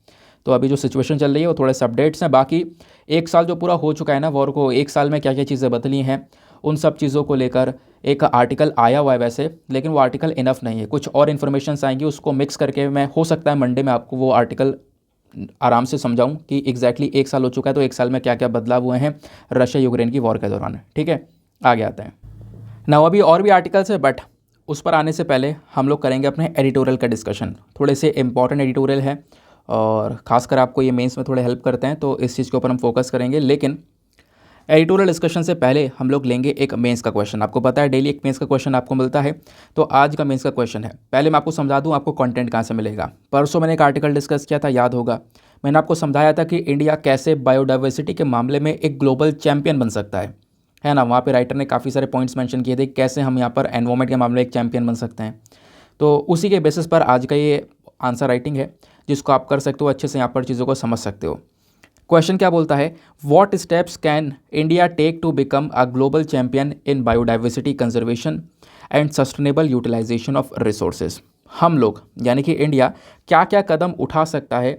Speaker 1: तो अभी जो सिचुएशन चल रही है वो थोड़े से अपडेट्स हैं। बाकी 1 साल जो पूरा हो चुका है ना वॉर को, 1 साल में क्या क्या चीज़ें बदली हैं, उन सब चीज़ों को लेकर एक आर्टिकल आया हुआ है वैसे, लेकिन वो आर्टिकल इनफ नहीं है, कुछ और इन्फॉर्मेशंस आएंगी, उसको मिक्स करके मैं हो सकता है मंडे में आपको वो आर्टिकल आराम से समझाऊं कि एग्जैक्टली 1 साल हो चुका है तो 1 साल में क्या क्या बदलाव हुए हैं रशिया यूक्रेन की वॉर के दौरान। ठीक है, आगे आते हैं ना, अभी और भी आर्टिकल्स है, बट उस पर आने से पहले हम लोग करेंगे अपने एडिटोरियल का डिस्कशन। थोड़े से इंपॉर्टेंट एडिटोरियल है और ख़ासकर आपको ये मेंस में थोड़े हेल्प करते हैं, तो इस चीज़ के ऊपर हम फोकस करेंगे। लेकिन एडिटोरियल डिस्कशन से पहले हम लोग लेंगे एक मेंस का क्वेश्चन। आपको पता है डेली एक मेंस का क्वेश्चन आपको मिलता है, तो आज का मेंस का क्वेश्चन है। पहले मैं आपको समझा दूं आपको कंटेंट कहाँ से मिलेगा। परसों मैंने एक आर्टिकल डिस्कस किया था, याद होगा, मैंने आपको समझाया था कि इंडिया कैसे बायोडाइवर्सिटी के मामले में एक ग्लोबल चैंपियन बन सकता है ना। वहाँ पे राइटर ने काफ़ी सारे पॉइंट्स मेंशन किए थे कैसे हम यहाँ पर एनवायरमेंट के मामले में एक चैंपियन बन सकते हैं। तो उसी के बेसिस पर आज का ये आंसर राइटिंग है, जिसको आप कर सकते हो, अच्छे से यहाँ पर चीज़ों को समझ सकते हो। क्वेश्चन क्या बोलता है, what steps can India take to become a global champion in biodiversity conservation and sustainable utilisation of resources. हम लोग यानी कि इंडिया क्या क्या कदम उठा सकता है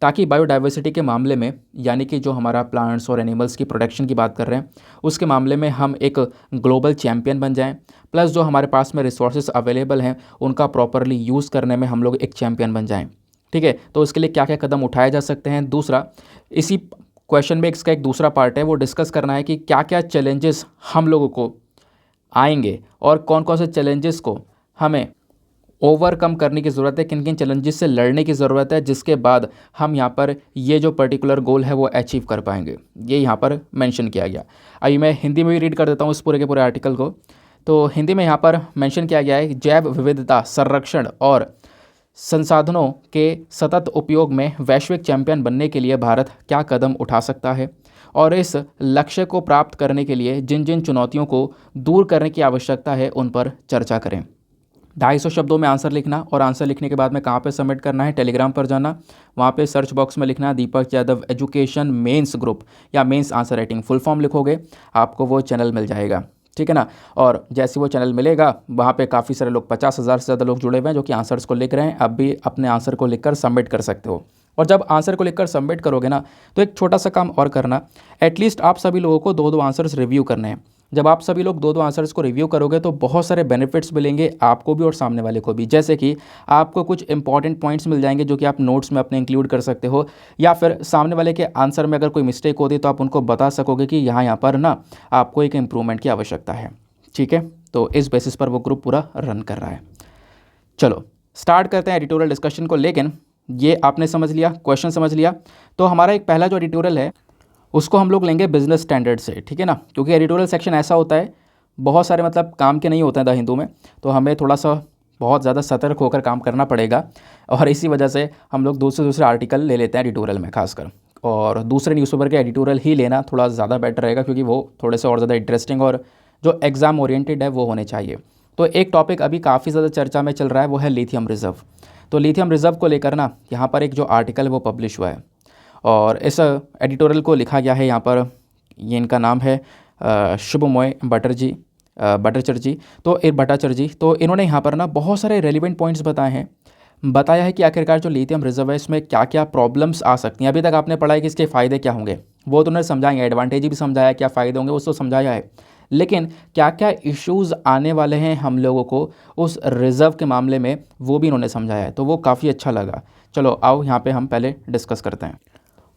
Speaker 1: ताकि बायोडाइवर्सिटी के मामले में, यानी कि जो हमारा प्लांट्स और एनिमल्स की प्रोटेक्शन की बात कर रहे हैं उसके मामले में हम एक ग्लोबल चैंपियन बन जाएं, प्लस जो हमारे पास में रिसोर्सेज अवेलेबल हैं उनका प्रॉपरली यूज़ करने में हम लोग एक चैंपियन बन जाएं। ठीक है, तो इसके लिए क्या क्या कदम उठाए जा सकते हैं। दूसरा, इसी क्वेश्चन में इसका एक दूसरा पार्ट है, वो डिस्कस करना है कि क्या क्या चैलेंजेस हम लोगों को आएंगे और कौन कौन से चैलेंजेस को हमें ओवरकम करने की ज़रूरत है, किन किन चैलेंजेस से लड़ने की ज़रूरत है, जिसके बाद हम यहाँ पर ये जो पर्टिकुलर गोल है वो अचीव कर पाएंगे। ये यहाँ पर मेंशन किया गया। अभी मैं हिंदी में भी रीड कर देता हूँ इस पूरे के पूरे आर्टिकल को। तो हिंदी में यहाँ पर मेंशन किया गया है, जैव विविधता संरक्षण और संसाधनों के सतत उपयोग में वैश्विक चैंपियन बनने के लिए भारत क्या कदम उठा सकता है और इस लक्ष्य को प्राप्त करने के लिए जिन जिन चुनौतियों को दूर करने की आवश्यकता है उन पर चर्चा करें। 250 शब्दों में आंसर लिखना, और आंसर लिखने के बाद में कहाँ पे सबमिट करना है, टेलीग्राम पर जाना, वहाँ पे सर्च बॉक्स में लिखना Deepak Yadav education mains group या mains answer writing, full form लिखोगे आपको वो चैनल मिल जाएगा। ठीक है ना। और जैसे वो चैनल मिलेगा वहाँ पे काफ़ी सारे लोग, 50,000 से ज़्यादा लोग जुड़े हुए हैं जो कि आंसर्स को लिख रहे हैं। अब भी अपने आंसर को लिखकर सबमिट कर सकते हो। और जब आंसर को लिखकर सबमिट करोगे ना, तो एक छोटा सा काम और करना, एटलीस्ट आप सभी लोगों को 2-2 आंसर्स रिव्यू करने हैं। जब आप सभी लोग 2-2 आंसर्स को रिव्यू करोगे तो बहुत सारे बेनिफिट्स मिलेंगे आपको भी और सामने वाले को भी। जैसे कि आपको कुछ इंपॉर्टेंट पॉइंट्स मिल जाएंगे जो कि आप नोट्स में अपने इंक्लूड कर सकते हो, या फिर सामने वाले के आंसर में अगर कोई मिस्टेक होती तो आप उनको बता सकोगे कि यहाँ पर ना आपको एक इम्प्रूवमेंट की आवश्यकता है। ठीक है, तो इस बेसिस पर वो ग्रुप पूरा रन कर रहा है। चलो स्टार्ट करते हैं एडिटोरियल डिस्कशन को। लेकिन ये आपने समझ लिया, क्वेश्चन समझ लिया, तो हमारा एक पहला जो एडिटोरियल है उसको हम लोग लेंगे बिजनेस स्टैंडर्ड से। ठीक है ना, क्योंकि एडिटोरियल सेक्शन ऐसा होता है, बहुत सारे मतलब काम के नहीं होते हैं द हिंदू में, तो हमें थोड़ा सा बहुत ज़्यादा सतर्क होकर काम करना पड़ेगा। और इसी वजह से हम लोग दूसरे आर्टिकल ले लेते हैं एडिटोरियल में खासकर, और दूसरे न्यूज़पेपर के एडिटोरियल ही लेना थोड़ा ज़्यादा बेटर रहेगा, क्योंकि वो थोड़े से और ज़्यादा इंटरेस्टिंग और जो एग्ज़ाम ओरिएंटेड है वो होने चाहिए। तो एक टॉपिक अभी काफ़ी ज़्यादा चर्चा में चल रहा है, वो है लिथियम रिज़र्व। तो लिथियम रिज़र्व को लेकर ना यहाँ पर एक जो आर्टिकल है वो पब्लिश हुआ है, और इस एडिटोरियल को लिखा गया है यहाँ पर, ये इनका नाम है शुभमोय भट्टाचार्य जी, तो इन्होंने यहाँ पर ना बहुत सारे रेलिवेंट पॉइंट्स बताए हैं। बताया है कि आखिरकार जो लिथियम रिजर्व है इसमें क्या क्या प्रॉब्लम्स आ सकती हैं। अभी तक आपने पढ़ा है कि इसके फ़ायदे क्या होंगे, वो तो उन्होंने समझाएंगे, एडवांटेज भी समझाया, क्या फ़ायदे होंगे वो तो समझाया है, लेकिन क्या क्या इश्यूज़ आने वाले हैं हम लोगों को उस रिज़र्व के मामले में वो भी इन्होंने समझाया है, तो वो काफ़ी अच्छा लगा। चलो आओ यहाँ पे हम पहले डिस्कस करते हैं।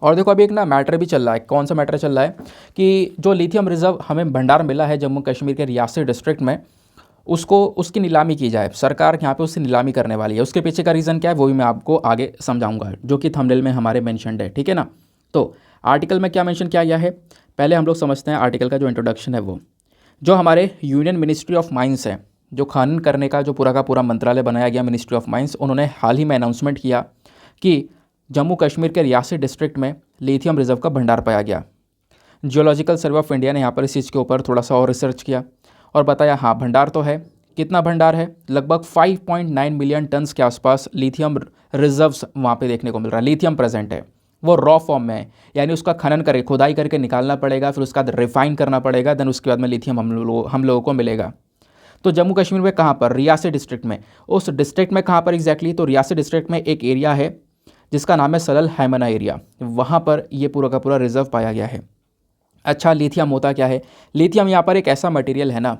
Speaker 1: और देखो अभी एक ना मैटर भी चल रहा है। कौन सा मैटर चल रहा है कि जो लिथियम रिज़र्व हमें भंडार मिला है जम्मू कश्मीर के रियासी डिस्ट्रिक्ट में, उसको उसकी नीलामी की जाए। सरकार यहाँ पे उसकी नीलामी करने वाली है। उसके पीछे का रीज़न क्या है वो भी मैं आपको आगे समझाऊंगा, जो कि थंबनेल में हमारे मेंशन्ड है, ठीक है ना। तो आर्टिकल में क्या मेंशन किया गया है, पहले हम लोग समझते हैं आर्टिकल का जो इंट्रोडक्शन है वो। जो हमारे यूनियन मिनिस्ट्री ऑफ माइंस है, जो खनन करने का जो पूरा का पूरा मंत्रालय बनाया गया मिनिस्ट्री ऑफ माइंस, उन्होंने हाल ही में अनाउंसमेंट किया कि जम्मू कश्मीर के रियासी डिस्ट्रिक्ट में लिथियम रिजर्व का भंडार पाया गया। जियोलॉजिकल सर्वे ऑफ इंडिया ने यहाँ पर इस चीज़ के ऊपर थोड़ा सा और रिसर्च किया और बताया हाँ भंडार तो है। कितना भंडार है, लगभग 5.9 मिलियन टन्स के आसपास लिथियम रिजर्व्स वहाँ पे देखने को मिल रहा है। लिथियम प्रेजेंट है, वो रॉ फॉर्म में है, यानी उसका खनन करके खुदाई करके निकालना पड़ेगा, फिर उसका रिफाइन करना पड़ेगा, देन उसके बाद में लिथियम हम लोगों को मिलेगा। तो जम्मू कश्मीर में कहाँ पर, रियासी डिस्ट्रिक्ट में। उस डिस्ट्रिक्ट में कहाँ पर एग्जैक्टली, तो रियासी डिस्ट्रिक्ट में एक एरिया है जिसका नाम है सलल हैमना एरिया, वहाँ पर ये पूरा का पूरा रिजर्व पाया गया है। अच्छा, लिथियम होता क्या है? लिथियम यहाँ पर एक ऐसा मटेरियल है ना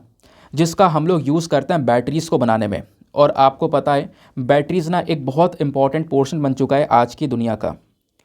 Speaker 1: जिसका हम लोग यूज़ करते हैं बैटरीज़ को बनाने में, और आपको पता है बैटरीज़ ना एक बहुत इंपॉर्टेंट पोर्शन बन चुका है आज की दुनिया का।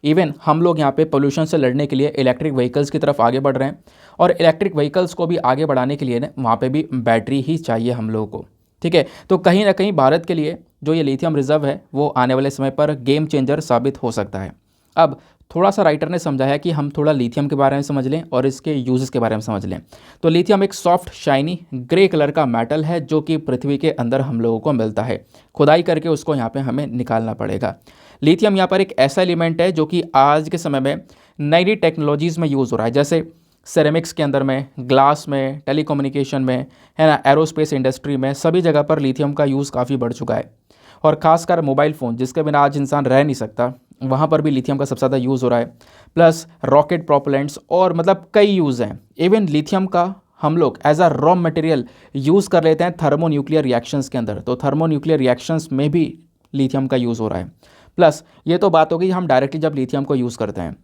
Speaker 1: इवन हम लोग यहाँ पे पोल्यूशन से लड़ने के लिए इलेक्ट्रिक व्हीकल्स की तरफ आगे बढ़ रहे हैं, और इलेक्ट्रिक व्हीकल्स को भी आगे बढ़ाने के लिए ना वहाँ पे भी बैटरी ही चाहिए हम लोगों को, ठीक है। तो कहीं ना कहीं भारत के लिए जो ये लिथियम रिजर्व है वो आने वाले समय पर गेम चेंजर साबित हो सकता है। अब थोड़ा सा राइटर ने समझाया कि हम थोड़ा लिथियम के बारे में समझ लें और इसके यूजेस के बारे में समझ लें। तो लिथियम एक सॉफ्ट शाइनी ग्रे कलर का मेटल है जो कि पृथ्वी के अंदर हम लोगों को मिलता है। खुदाई करके उसको यहाँ पे हमें निकालना पड़ेगा। लिथियम यहाँ पर एक ऐसा एलिमेंट है जो कि आज के समय में नई नई टेक्नोलॉजीज़ में यूज़ हो रहा है, जैसे सेरेमिक्स के अंदर में, ग्लास में, टेलीकम्युनिकेशन में, है ना, एरोस्पेस इंडस्ट्री में, सभी जगह पर लिथियम का यूज़ काफ़ी बढ़ चुका है। और ख़ासकर मोबाइल फ़ोन जिसके बिना आज इंसान रह नहीं सकता, वहाँ पर भी लिथियम का सबसे ज़्यादा यूज़ हो रहा है। प्लस रॉकेट प्रोपेलेंट्स और मतलब कई यूज़ हैं। इवन लिथियम का हम लोग as a raw material use कर लेते हैं थर्मो न्यूक्लियर रिएक्शंस के अंदर, तो थर्मो न्यूक्लियर रिएक्शंस में भी लिथियम का यूज़ हो रहा है। प्लस ये तो बात होगी हम डायरेक्टली जब लिथियम को यूज़ करते हैं।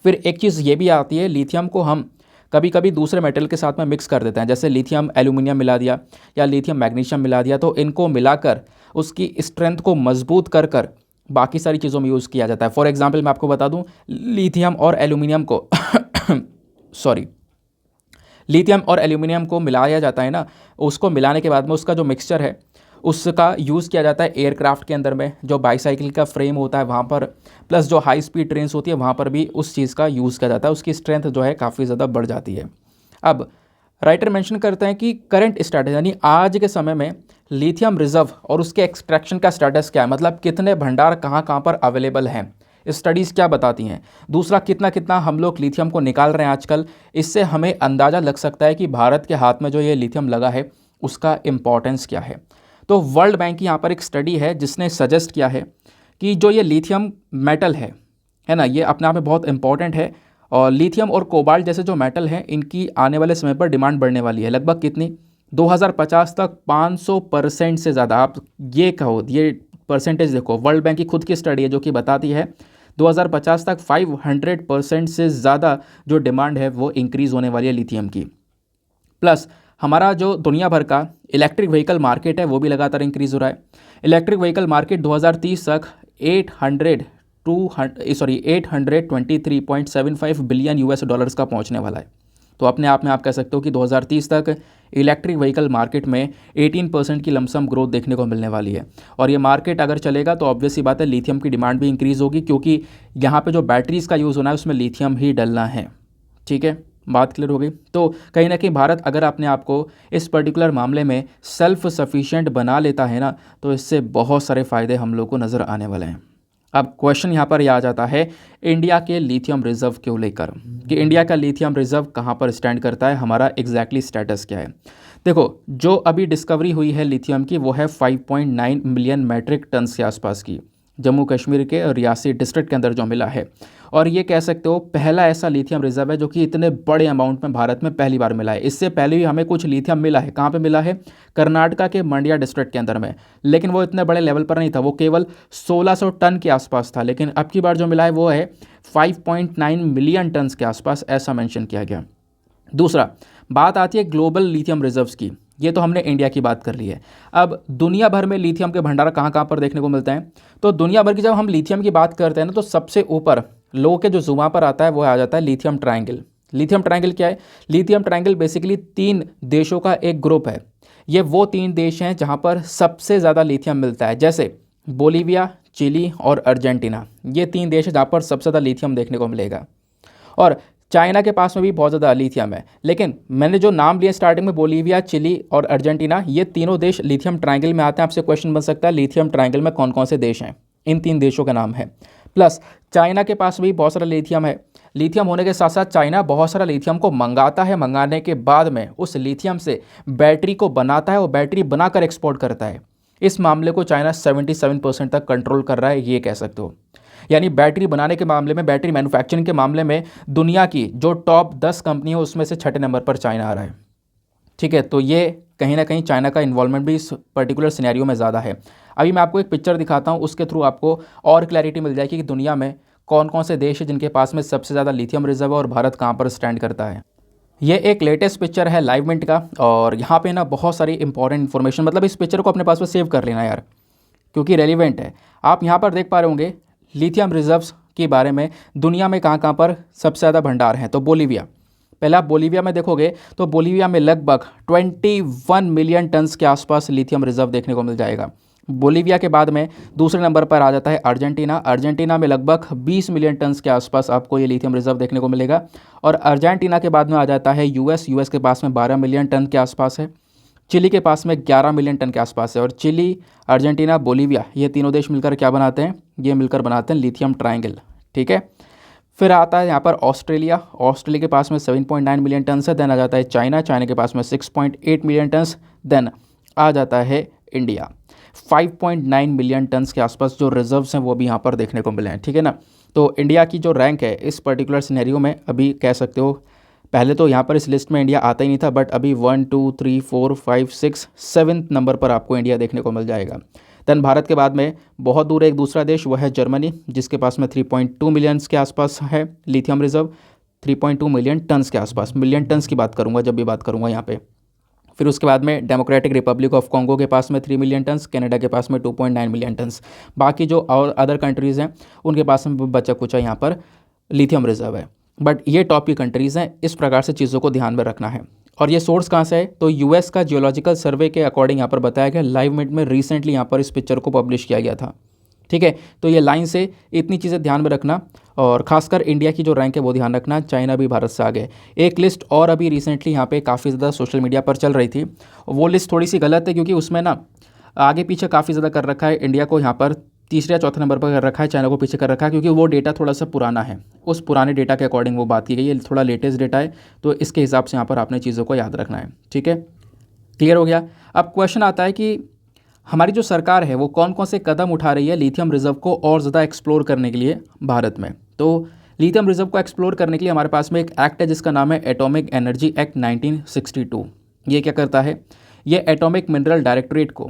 Speaker 1: फिर एक चीज़ ये भी आती है, लिथियम को हम कभी कभी दूसरे मेटल के साथ में मिक्स कर देते हैं, जैसे लिथियम एल्यूमिनियम मिला दिया या लिथियम मैग्नीशियम मिला दिया, तो इनको मिलाकर उसकी स्ट्रेंथ को मजबूत कर कर बाकी सारी चीज़ों में यूज़ किया जाता है। फॉर एग्जांपल मैं आपको बता दूं, लिथियम और एल्यूमिनियम को सॉरी लिथियम और एल्यूमिनियम को मिलाया जाता है ना, उसको मिलाने के बाद में उसका जो मिक्सचर है उसका यूज़ किया जाता है एयरक्राफ्ट के अंदर में, जो बाईसाइकिल का फ्रेम होता है वहाँ पर, प्लस जो हाई स्पीड ट्रेन्स होती है वहाँ पर भी उस चीज़ का यूज़ किया जाता है। उसकी स्ट्रेंथ जो है काफ़ी ज़्यादा बढ़ जाती है। अब राइटर मेंशन करते हैं कि करंट स्टेटस यानी आज के समय में लिथियम रिजर्व और उसके एक्सट्रैक्शन का स्टेटस क्या है, मतलब कितने भंडार कहाँ कहाँ पर अवेलेबल हैं, स्टडीज़ क्या बताती हैं। दूसरा, कितना कितना हम लोग लिथियम को निकाल रहे हैं आजकल, इससे हमें अंदाज़ा लग सकता है कि भारत के हाथ में जो ये लिथियम लगा है उसका इम्पॉर्टेंस क्या है। तो वर्ल्ड बैंक की यहाँ पर एक स्टडी है जिसने सजेस्ट किया है कि जो ये लिथियम मेटल है ना, ये अपने आप में बहुत इंपॉर्टेंट है, और लिथियम और कोबाल्ट जैसे जो मेटल हैं इनकी आने वाले समय पर डिमांड बढ़ने वाली है। लगभग कितनी, 2050 तक 500% से ज़्यादा। आप ये कहो, ये परसेंटेज देखो, वर्ल्ड बैंक की खुद की स्टडी है जो कि बताती है 2050 तक 500% से ज़्यादा जो डिमांड है वो इंक्रीज़ होने वाली है लिथियम की। प्लस हमारा जो दुनिया भर का इलेक्ट्रिक व्हीकल मार्केट है वो भी लगातार इंक्रीज़ हो रहा है। इलेक्ट्रिक व्हीकल मार्केट 2030 तक 823.75 बिलियन यूएस डॉलर्स का पहुंचने वाला है। तो अपने आप में आप कह सकते हो कि 2030 तक इलेक्ट्रिक व्हीकल मार्केट में 18% की लमसम ग्रोथ देखने को मिलने वाली है। और ये मार्केट अगर चलेगा तो ऑब्वियस सी बात है लिथियम की डिमांड भी इंक्रीज़ होगी, क्योंकि यहाँ पे जो बैटरीज़ का यूज़ होना है उसमें लिथियम ही डलना है। ठीक है, बात क्लियर हो गई। तो कहीं ना कहीं भारत अगर अपने आप को इस पर्टिकुलर मामले में सेल्फ सफिशिएंट बना लेता है ना, तो इससे बहुत सारे फ़ायदे हम लोग को नज़र आने वाले हैं। अब क्वेश्चन यहाँ पर यह आ जाता है इंडिया के लिथियम रिजर्व को लेकर कि इंडिया का लिथियम रिजर्व कहाँ पर स्टैंड करता है, हमारा एग्जैक्टली स्टेटस क्या है। देखो, जो अभी डिस्कवरी हुई है लिथियम की वो है 5.9 मिलियन मैट्रिक टन्स के आसपास की, जम्मू कश्मीर के रियासी डिस्ट्रिक्ट के अंदर जो मिला है। और ये कह सकते हो पहला ऐसा लिथियम रिजर्व है जो कि इतने बड़े अमाउंट में भारत में पहली बार मिला है। इससे पहले भी हमें कुछ लिथियम मिला है। कहाँ पे मिला है? कर्नाटका के मंड्या डिस्ट्रिक्ट के अंदर में, लेकिन वो इतने बड़े लेवल पर नहीं था, वो केवल 1600 टन के आसपास था। लेकिन अब की बार जो मिला है वो है 5.9 मिलियन टन के आसपास, ऐसा मेंशन किया गया। दूसरा, बात आती है ग्लोबल लिथियम रिजर्व्स की। ये तो हमने इंडिया की बात कर ली है। अब दुनिया भर में लिथियम के भंडार कहाँ कहाँ पर देखने को मिलते हैं? तो दुनिया भर की जब हम लिथियम की बात करते हैं ना, तो सबसे ऊपर लोगों के जो जुबान पर आता है वो आ जाता है लिथियम ट्रायंगल। लिथियम ट्रायंगल क्या है? लिथियम ट्रायंगल बेसिकली 3 देशों का एक ग्रुप है। ये वो 3 देश हैं जहाँ पर सबसे ज़्यादा लिथियम मिलता है, जैसे बोलीविया, चिली और अर्जेंटीना। ये 3 देश हैं जहाँ पर सबसे ज़्यादा लिथियम देखने को मिलेगा। और चाइना के पास में भी बहुत ज़्यादा लिथियम है। लेकिन मैंने जो नाम लिए स्टार्टिंग में, बोलीविया, चिली और अर्जेंटीना, ये तीनों देश लिथियम ट्रायंगल में आते हैं। आपसे क्वेश्चन बन सकता है लिथियम ट्रायंगल में कौन कौन से देश हैं? इन 3 देशों का नाम है। प्लस चाइना के पास भी बहुत सारा लिथियम है। लिथियम होने के साथ साथ चाइना बहुत सारा लिथियम को मंगाता है, मंगाने के बाद में उस लिथियम से बैटरी को बनाता है और बैटरी बनाकर एक्सपोर्ट करता है। इस मामले को चाइना 77% तक कंट्रोल कर रहा है, ये कह सकते हो। यानी बैटरी बनाने के मामले में, बैटरी मैन्युफैक्चरिंग के मामले में दुनिया की जो टॉप 10 कंपनी है उसमें से 6ठे नंबर पर चाइना आ रहा है। ठीक है, तो ये कहीं ना कहीं चाइना का इन्वॉल्वमेंट भी इस पर्टिकुलर सिनेरियो में ज़्यादा है। अभी मैं आपको एक पिक्चर दिखाता हूँ, उसके थ्रू आपको और क्लैरिटी मिल जाएगी कि दुनिया में कौन कौन से देश हैं जिनके पास में सबसे ज़्यादा लिथियम रिजर्व है और भारत कहाँ पर स्टैंड करता है। ये एक लेटेस्ट पिक्चर है लाइव मिंट का, और यहाँ पे ना बहुत सारी इंपॉर्टेंट इन्फॉर्मेशन, मतलब इस पिक्चर को अपने पास में सेव कर लेना यार, क्योंकि रेलिवेंट है। आप यहाँ पर देख पा रहे होंगे लिथियम रिजर्व्स के बारे में दुनिया में कहाँ कहाँ पर सबसे ज़्यादा भंडार हैं। तो बोलीविया, पहले आप बोलीविया में देखोगे तो बोलीविया में लगभग 21 मिलियन टन्स के आसपास लिथियम रिजर्व देखने को मिल जाएगा। बोलीविया के बाद में दूसरे नंबर पर आ जाता है अर्जेंटीना। अर्जेंटीना में लगभग 20 मिलियन टन्स के आसपास आपको ये लिथियम रिजर्व देखने को मिलेगा। और अर्जेंटीना के बाद में आ जाता है यूएस के पास में 12 मिलियन टन के आसपास है। चिली के पास में 11 मिलियन टन के आसपास है। और चिली, अर्जेंटीना, बोलीविया, ये तीनों देश मिलकर क्या बनाते हैं? ये मिलकर बनाते हैं लिथियम ट्रायंगल। ठीक है, फिर आता है यहाँ पर ऑस्ट्रेलिया। ऑस्ट्रेलिया के पास में 7.9 मिलियन टन है। देन आ जाता है चाइना, चाइना के पास में 6.8 मिलियन टन। देन आ जाता है इंडिया, 5.9 मिलियन टन्स के आसपास जो रिजर्व्स हैं वो भी यहाँ पर देखने को मिले हैं। ठीक है ना, तो इंडिया की जो रैंक है इस पर्टिकुलर सिनेरियो में, अभी कह सकते हो पहले तो यहाँ पर इस लिस्ट में इंडिया आता ही नहीं था, बट अभी 1 2 3 4 5 6 7 नंबर पर आपको इंडिया देखने को मिल जाएगा। देन भारत के बाद में बहुत दूर एक दूसरा देश, वह है जर्मनी, जिसके पास में 3.2 मिलियंस के आसपास है लिथियम रिजर्व। 3.2 मिलियन टन्स के आसपास, मिलियन टन्स की बात करूँगा जब भी बात करूँगा यहाँ पे। फिर उसके बाद में डेमोक्रेटिक रिपब्लिक ऑफ कॉन्गो के पास में 3 मिलियन टन्स, कनाडा के पास में 2.9 मिलियन टन्स। बाकी जो और अदर कंट्रीज़ हैं उनके पास में बचा कुचा यहाँ पर लिथियम रिजर्व है। बट ये टॉप की कंट्रीज़ हैं, इस प्रकार से चीज़ों को ध्यान में रखना है। और ये सोर्स कहाँ से है? तो यूएस का जियोलॉजिकल सर्वे के अकॉर्डिंग यहाँ पर बताया गया। लाइव मिनट में रिसेंटली यहाँ पर इस पिक्चर को पब्लिश किया गया था। ठीक है, तो ये लाइन से इतनी चीज़ें ध्यान में रखना, और खासकर इंडिया की जो रैंक है वो ध्यान रखना। चाइना भी भारत से आगे। एक लिस्ट और अभी रिसेंटली यहाँ पे काफ़ी ज़्यादा सोशल मीडिया पर चल रही थी, वो लिस्ट थोड़ी सी गलत है, क्योंकि उसमें ना आगे पीछे काफ़ी ज़्यादा कर रखा है। इंडिया को यहाँ पर तीसरे या चौथे नंबर पर कर रखा है, चाइना को पीछे कर रखा है, क्योंकि वो डेटा थोड़ा सा पुराना है। उस पुराने डेटा के अकॉर्डिंग वो बात की गई है, थोड़ा लेटेस्ट डेटा है, तो इसके हिसाब से यहाँ पर आपने चीज़ों को याद रखना है। ठीक है, क्लियर हो गया। अब क्वेश्चन आता है कि हमारी जो सरकार है वो कौन कौन से कदम उठा रही है लिथियम रिजर्व को और ज़्यादा एक्सप्लोर करने के लिए भारत में। तो लिथियम रिजर्व को एक्सप्लोर करने के लिए हमारे पास में एक एक्ट है जिसका नाम है एटॉमिक एनर्जी एक्ट 1962। ये क्या करता है? ये एटॉमिक मिनरल डायरेक्टरेट को,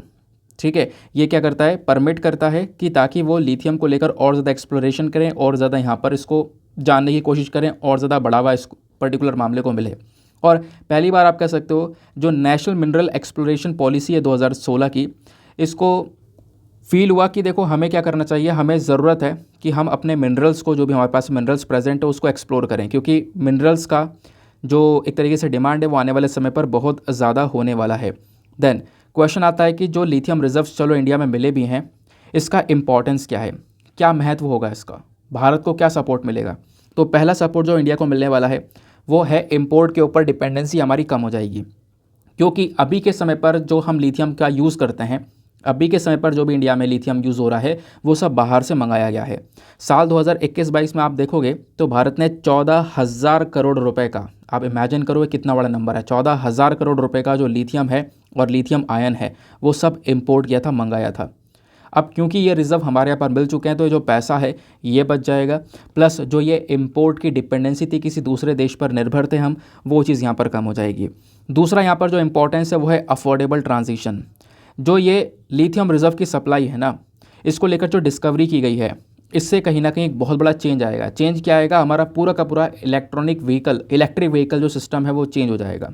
Speaker 1: ठीक है, ये क्या करता है? परमिट करता है कि ताकि वो लिथियम को लेकर और ज़्यादा एक्सप्लोरेशन करें और ज़्यादा यहाँ पर इसको जानने की कोशिश करें और ज़्यादा बढ़ावा इस पर्टिकुलर मामले को मिले। और पहली बार आप कह सकते हो जो नेशनल मिनरल एक्सप्लोरेशन पॉलिसी है 2016 की, इसको फील हुआ कि देखो हमें क्या करना चाहिए, हमें ज़रूरत है कि हम अपने मिनरल्स को, जो भी हमारे पास मिनरल्स प्रेजेंट है, उसको एक्सप्लोर करें, क्योंकि मिनरल्स का जो एक तरीके से डिमांड है वो आने वाले समय पर बहुत ज़्यादा होने वाला है। देन क्वेश्चन आता है कि जो लिथियम रिजर्व्स चलो इंडिया में मिले भी हैं, इसका इम्पॉर्टेंस क्या है, क्या महत्व होगा इसका, भारत को क्या सपोर्ट मिलेगा। तो पहला सपोर्ट जो इंडिया को मिलने वाला है वो है इम्पोर्ट के ऊपर डिपेंडेंसी हमारी कम हो जाएगी, क्योंकि अभी के समय पर जो हम लिथियम का यूज़ करते हैं, अभी के समय पर जो भी इंडिया में लिथियम यूज़ हो रहा है वो सब बाहर से मंगाया गया है। साल 2021-22 में आप देखोगे तो भारत ने 14,000 करोड़ रुपए का, आप इमेजिन करो कितना बड़ा नंबर है, 14,000 करोड़ रुपए का जो लिथियम है और लिथियम आयन है वो सब इंपोर्ट किया था, मंगाया था। अब क्योंकि ये रिज़र्व हमारे यहाँ पर मिल चुके हैं तो जो पैसा है ये बच जाएगा, प्लस जो ये इम्पोर्ट की डिपेंडेंसी थी, किसी दूसरे देश पर निर्भर थे हम, वो चीज़ यहाँ पर कम हो जाएगी। दूसरा यहाँ पर जो इम्पोर्टेंस है वो है अफोर्डेबल ट्रांजिशन। जो ये लिथियम रिज़र्व की सप्लाई है ना, इसको लेकर जो डिस्कवरी की गई है, इससे कहीं ना कहीं एक बहुत बड़ा चेंज आएगा। चेंज क्या आएगा, हमारा पूरा का पूरा इलेक्ट्रिक व्हीकल जो सिस्टम है वो चेंज हो जाएगा।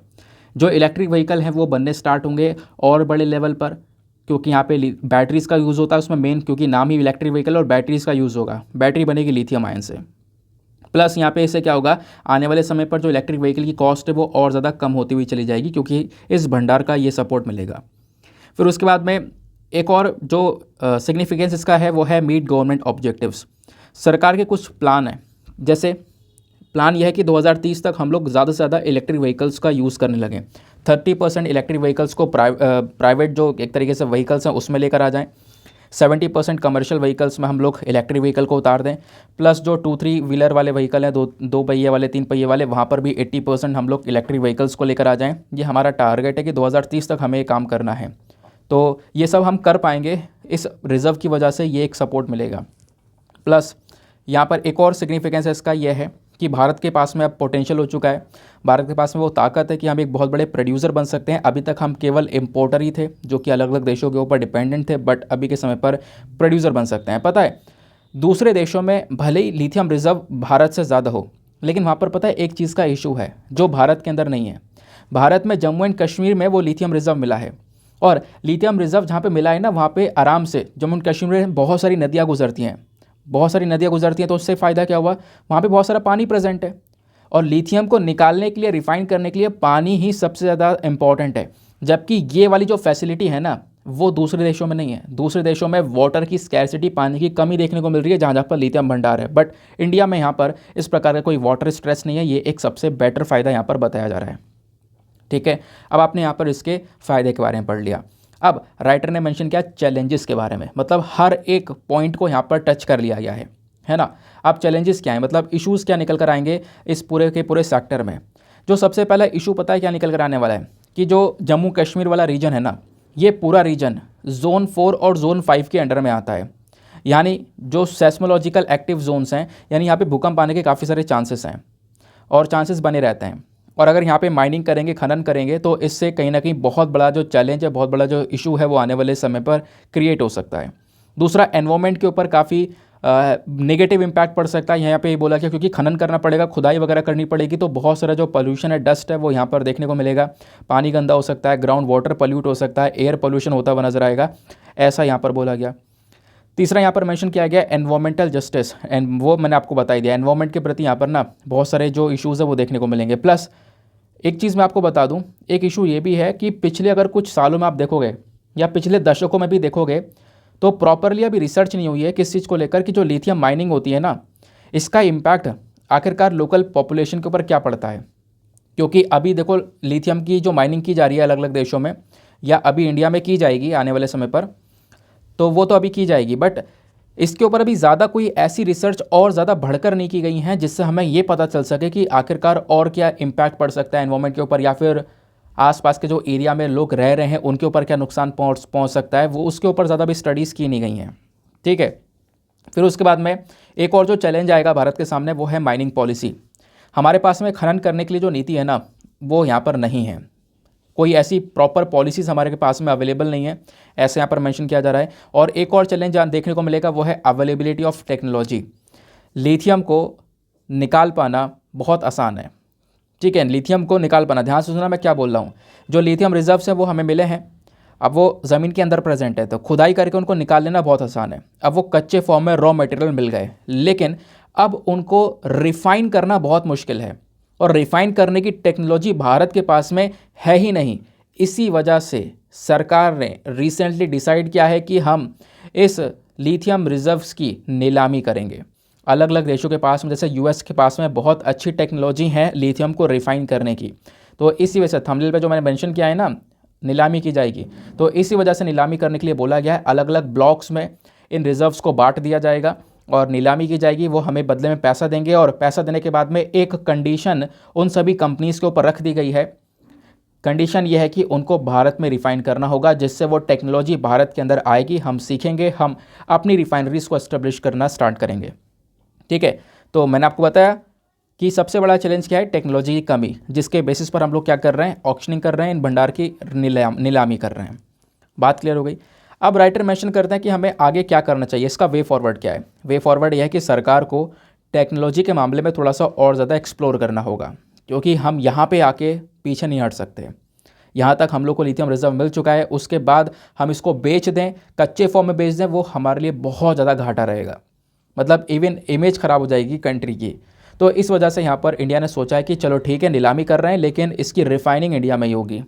Speaker 1: जो इलेक्ट्रिक व्हीकल हैं वो बनने स्टार्ट होंगे और बड़े लेवल पर, क्योंकि यहाँ पे बैटरीज़ का यूज़ होता है उसमें मेन, क्योंकि नाम ही इलेक्ट्रिक व्हीकल और बैटरीज़ का यूज़ होगा। बैटरी बनेगी लिथियम आयन से। प्लस यहाँ पे इससे क्या होगा, आने वाले समय पर जो इलेक्ट्रिक व्हीकल की कॉस्ट है वो और ज़्यादा कम होती हुई चली जाएगी, क्योंकि इस भंडार का ये सपोर्ट मिलेगा। फिर उसके बाद में एक और जो सिग्निफिकेंस इसका है वो है मीट गवर्नमेंट ऑब्जेक्टिव्स। सरकार के कुछ प्लान हैं, जैसे प्लान यह है कि 2030 तक हम लोग ज़्यादा से ज़्यादा इलेक्ट्रिक व्हीकल्स का यूज़ करने लगें। 30% इलेक्ट्रिक व्हीकल्स को प्राइवेट जो एक तरीके से व्हीकल्स हैं उसमें लेकर आ जाएं। 70% कमर्शियल व्हीकल्स में हम लोग इलेक्ट्रिक व्हीकल को उतार दें। प्लस जो 2-3 व्हीलर वाले व्हीकल हैं, दो पहिए वाले, 3 पहिए वाले, वहाँ पर भी 80% हम लोग इलेक्ट्रिक व्हीकल्स को लेकर आ जाएँ। ये हमारा टारगेट है कि 2030 तक हमें ये काम करना है। तो ये सब हम कर पाएंगे, इस रिज़र्व की वजह से ये एक सपोर्ट मिलेगा। प्लस यहाँ पर एक और सिग्निफिकेंस है इसका, यह है कि भारत के पास में अब पोटेंशियल हो चुका है। भारत के पास में वो ताकत है कि हम एक बहुत बड़े प्रोड्यूसर बन सकते हैं। अभी तक हम केवल इम्पोर्टर ही थे, जो कि अलग अलग देशों के ऊपर डिपेंडेंट थे, बट अभी के समय पर प्रोड्यूसर बन सकते हैं। पता है, दूसरे देशों में भले ही लिथियम रिज़र्व भारत से ज़्यादा हो, लेकिन वहाँ पर पता है एक चीज़ का इशू है जो भारत के अंदर नहीं है। भारत में जम्मू एंड कश्मीर में वो लिथियम रिज़र्व मिला है, और लिथियम रिज़र्व जहाँ पे मिला है ना, वहाँ पे आराम से जम्मू एंड कश्मीर में बहुत सारी नदियाँ गुजरती हैं, तो उससे फ़ायदा क्या हुआ, वहाँ पे बहुत सारा पानी प्रेजेंट है, और लिथियम को निकालने के लिए, रिफाइन करने के लिए पानी ही सबसे ज़्यादा इंपॉर्टेंट है। जबकि ये वाली जो फैसिलिटी है ना, वो दूसरे देशों में नहीं है। दूसरे देशों में वाटर की स्कैरसिटी, पानी की कमी देखने को मिल रही है जहाँ जहाँ पर लिथियम भंडार है, बट इंडिया में यहाँ पर इस प्रकार का कोई वाटर स्ट्रेस नहीं है। ये एक सबसे बेटर फ़ायदा यहाँ पर बताया जा रहा है। ठीक है, अब आपने यहाँ पर इसके फ़ायदे के बारे में पढ़ लिया। अब राइटर ने मेंशन किया चैलेंजेस के बारे में, मतलब हर एक पॉइंट को यहाँ पर टच कर लिया गया है ना। अब चैलेंजेस क्या है, मतलब इश्यूज़ क्या निकल कर आएंगे इस पूरे के पूरे सेक्टर में। जो सबसे पहला इशू पता है क्या निकल कर आने वाला है, कि जो जम्मू कश्मीर वाला रीजन है ना, ये पूरा रीजन जोन 4 और जोन 5 के अंडर में आता है। यानी जो सेस्मोलॉजिकल एक्टिव जोन्स हैं, यानी यहाँ पे भूकंप आने के काफ़ी सारे चांसेस हैं और चांसेस बने रहते हैं। और अगर यहाँ पे माइनिंग करेंगे, खनन करेंगे, तो इससे कहीं ना कहीं बहुत बड़ा जो चैलेंज है, बहुत बड़ा जो इशू है, वो आने वाले समय पर क्रिएट हो सकता है। दूसरा, एनवायरनमेंट के ऊपर काफ़ी नेगेटिव इम्पैक्ट पड़ सकता है। यहाँ पे ये बोला गया क्योंकि खनन करना पड़ेगा, खुदाई वगैरह करनी पड़ेगी, तो बहुत सारा जो पोल्यूशन है, डस्ट है, वो यहाँ पर देखने को मिलेगा। पानी गंदा हो सकता है, ग्राउंड वाटर पॉल्यूट हो सकता है, एयर पोल्यूशन होता हुआ नजर आएगा, ऐसा यहाँ पर बोला गया। तीसरा यहाँ पर मेंशन किया गया एनवायरमेंटल जस्टिस, एंड वो मैंने आपको बताई दिया, एनवायरमेंट के प्रति यहाँ पर ना बहुत सारे जो इश्यूज़ है वो देखने को मिलेंगे। प्लस एक चीज़ मैं आपको बता दूं, एक इशू ये भी है कि पिछले अगर कुछ सालों में आप देखोगे या पिछले दशकों में भी देखोगे, तो प्रॉपरली अभी रिसर्च नहीं हुई है किस चीज़ को लेकर कि जो लिथियम माइनिंग होती है ना, इसका इम्पैक्ट आखिरकार लोकल पॉपुलेशन के ऊपर क्या पड़ता है। क्योंकि अभी देखो, लिथियम की जो माइनिंग की जा रही है अलग अलग देशों में, या अभी इंडिया में की जाएगी आने वाले समय पर, तो वो तो अभी की जाएगी, बट इसके ऊपर अभी ज़्यादा कोई ऐसी रिसर्च और ज़्यादा बढ़कर नहीं की गई हैं जिससे हमें ये पता चल सके कि आखिरकार और क्या इम्पैक्ट पड़ सकता है एनवायरनमेंट के ऊपर, या फिर आसपास के जो एरिया में लोग रह रहे हैं उनके ऊपर क्या नुकसान पहुंच सकता है। वो उसके ऊपर ज़्यादा भी स्टडीज़ की नहीं गई हैं। ठीक है, फिर उसके बाद में एक और जो चैलेंज आएगा भारत के सामने, वो है माइनिंग पॉलिसी। हमारे पास में खनन करने के लिए जो नीति है ना, वो यहाँ पर नहीं है। कोई ऐसी प्रॉपर पॉलिसीज़ हमारे के पास में अवेलेबल नहीं है, ऐसे यहाँ पर मेंशन किया जा रहा है। और एक और चैलेंज देखने को मिलेगा, वो है अवेलेबिलिटी ऑफ टेक्नोलॉजी। लिथियम को निकाल पाना बहुत आसान है। ठीक है, लिथियम को निकाल पाना, ध्यान से सुनना मैं क्या बोल रहा हूँ। जो लिथियम रिजर्व्स हैं वो हमें मिले हैं, अब वो ज़मीन के अंदर प्रेजेंट है, तो खुदाई करके उनको निकाल लेना बहुत आसान है। अब वो कच्चे फॉर्म में रॉ मटेरियल मिल गए, लेकिन अब उनको रिफाइन करना बहुत मुश्किल है, और रिफाइन करने की टेक्नोलॉजी भारत के पास में है ही नहीं। इसी वजह से सरकार ने रिसेंटली डिसाइड किया है कि हम इस लिथियम रिजर्व्स की नीलामी करेंगे। अलग अलग देशों के पास में, जैसे यूएस के पास में बहुत अच्छी टेक्नोलॉजी है लिथियम को रिफाइन करने की, तो इसी वजह से थंबनेल पे जो मैंने मेंशन किया है ना, नीलामी की जाएगी, तो इसी वजह से नीलामी करने के लिए बोला गया है। अलग अलग ब्लॉक्स में इन रिजर्व्स को बांट दिया जाएगा और नीलामी की जाएगी। वो हमें बदले में पैसा देंगे, और पैसा देने के बाद में एक कंडीशन उन सभी कंपनीज़ के ऊपर रख दी गई है कंडीशन ये है कि उनको भारत में रिफ़ाइन करना होगा, जिससे वो टेक्नोलॉजी भारत के अंदर आएगी, हम सीखेंगे, हम अपनी रिफाइनरीज़ को एस्टेब्लिश करना स्टार्ट करेंगे। ठीक है, तो मैंने आपको बताया कि सबसे बड़ा चैलेंज क्या है, टेक्नोलॉजी की कमी, जिसके बेसिस पर हम लोग क्या कर रहे हैं, ऑक्शनिंग कर रहे हैं, इन भंडार की नीलामी कर रहे हैं। बात क्लियर हो गई। अब राइटर मेंशन करते हैं कि हमें आगे क्या करना चाहिए, इसका वे फॉरवर्ड क्या है। वे फॉरवर्ड यह है कि सरकार को टेक्नोलॉजी के मामले में थोड़ा सा और ज़्यादा एक्सप्लोर करना होगा, क्योंकि हम यहाँ पे आके पीछे नहीं हट सकते। यहाँ तक हम लोग को लिथियम रिजर्व मिल चुका है, उसके बाद हम इसको बेच दें, कच्चे फॉर्म में बेच दें, वो हमारे लिए बहुत ज़्यादा घाटा रहेगा, मतलब इवन इमेज ख़राब हो जाएगी कंट्री की। तो इस वजह से यहाँ पर इंडिया ने सोचा है कि चलो ठीक है, नीलामी कर रहे हैं, लेकिन इसकी रिफाइनिंग इंडिया में ही होगी,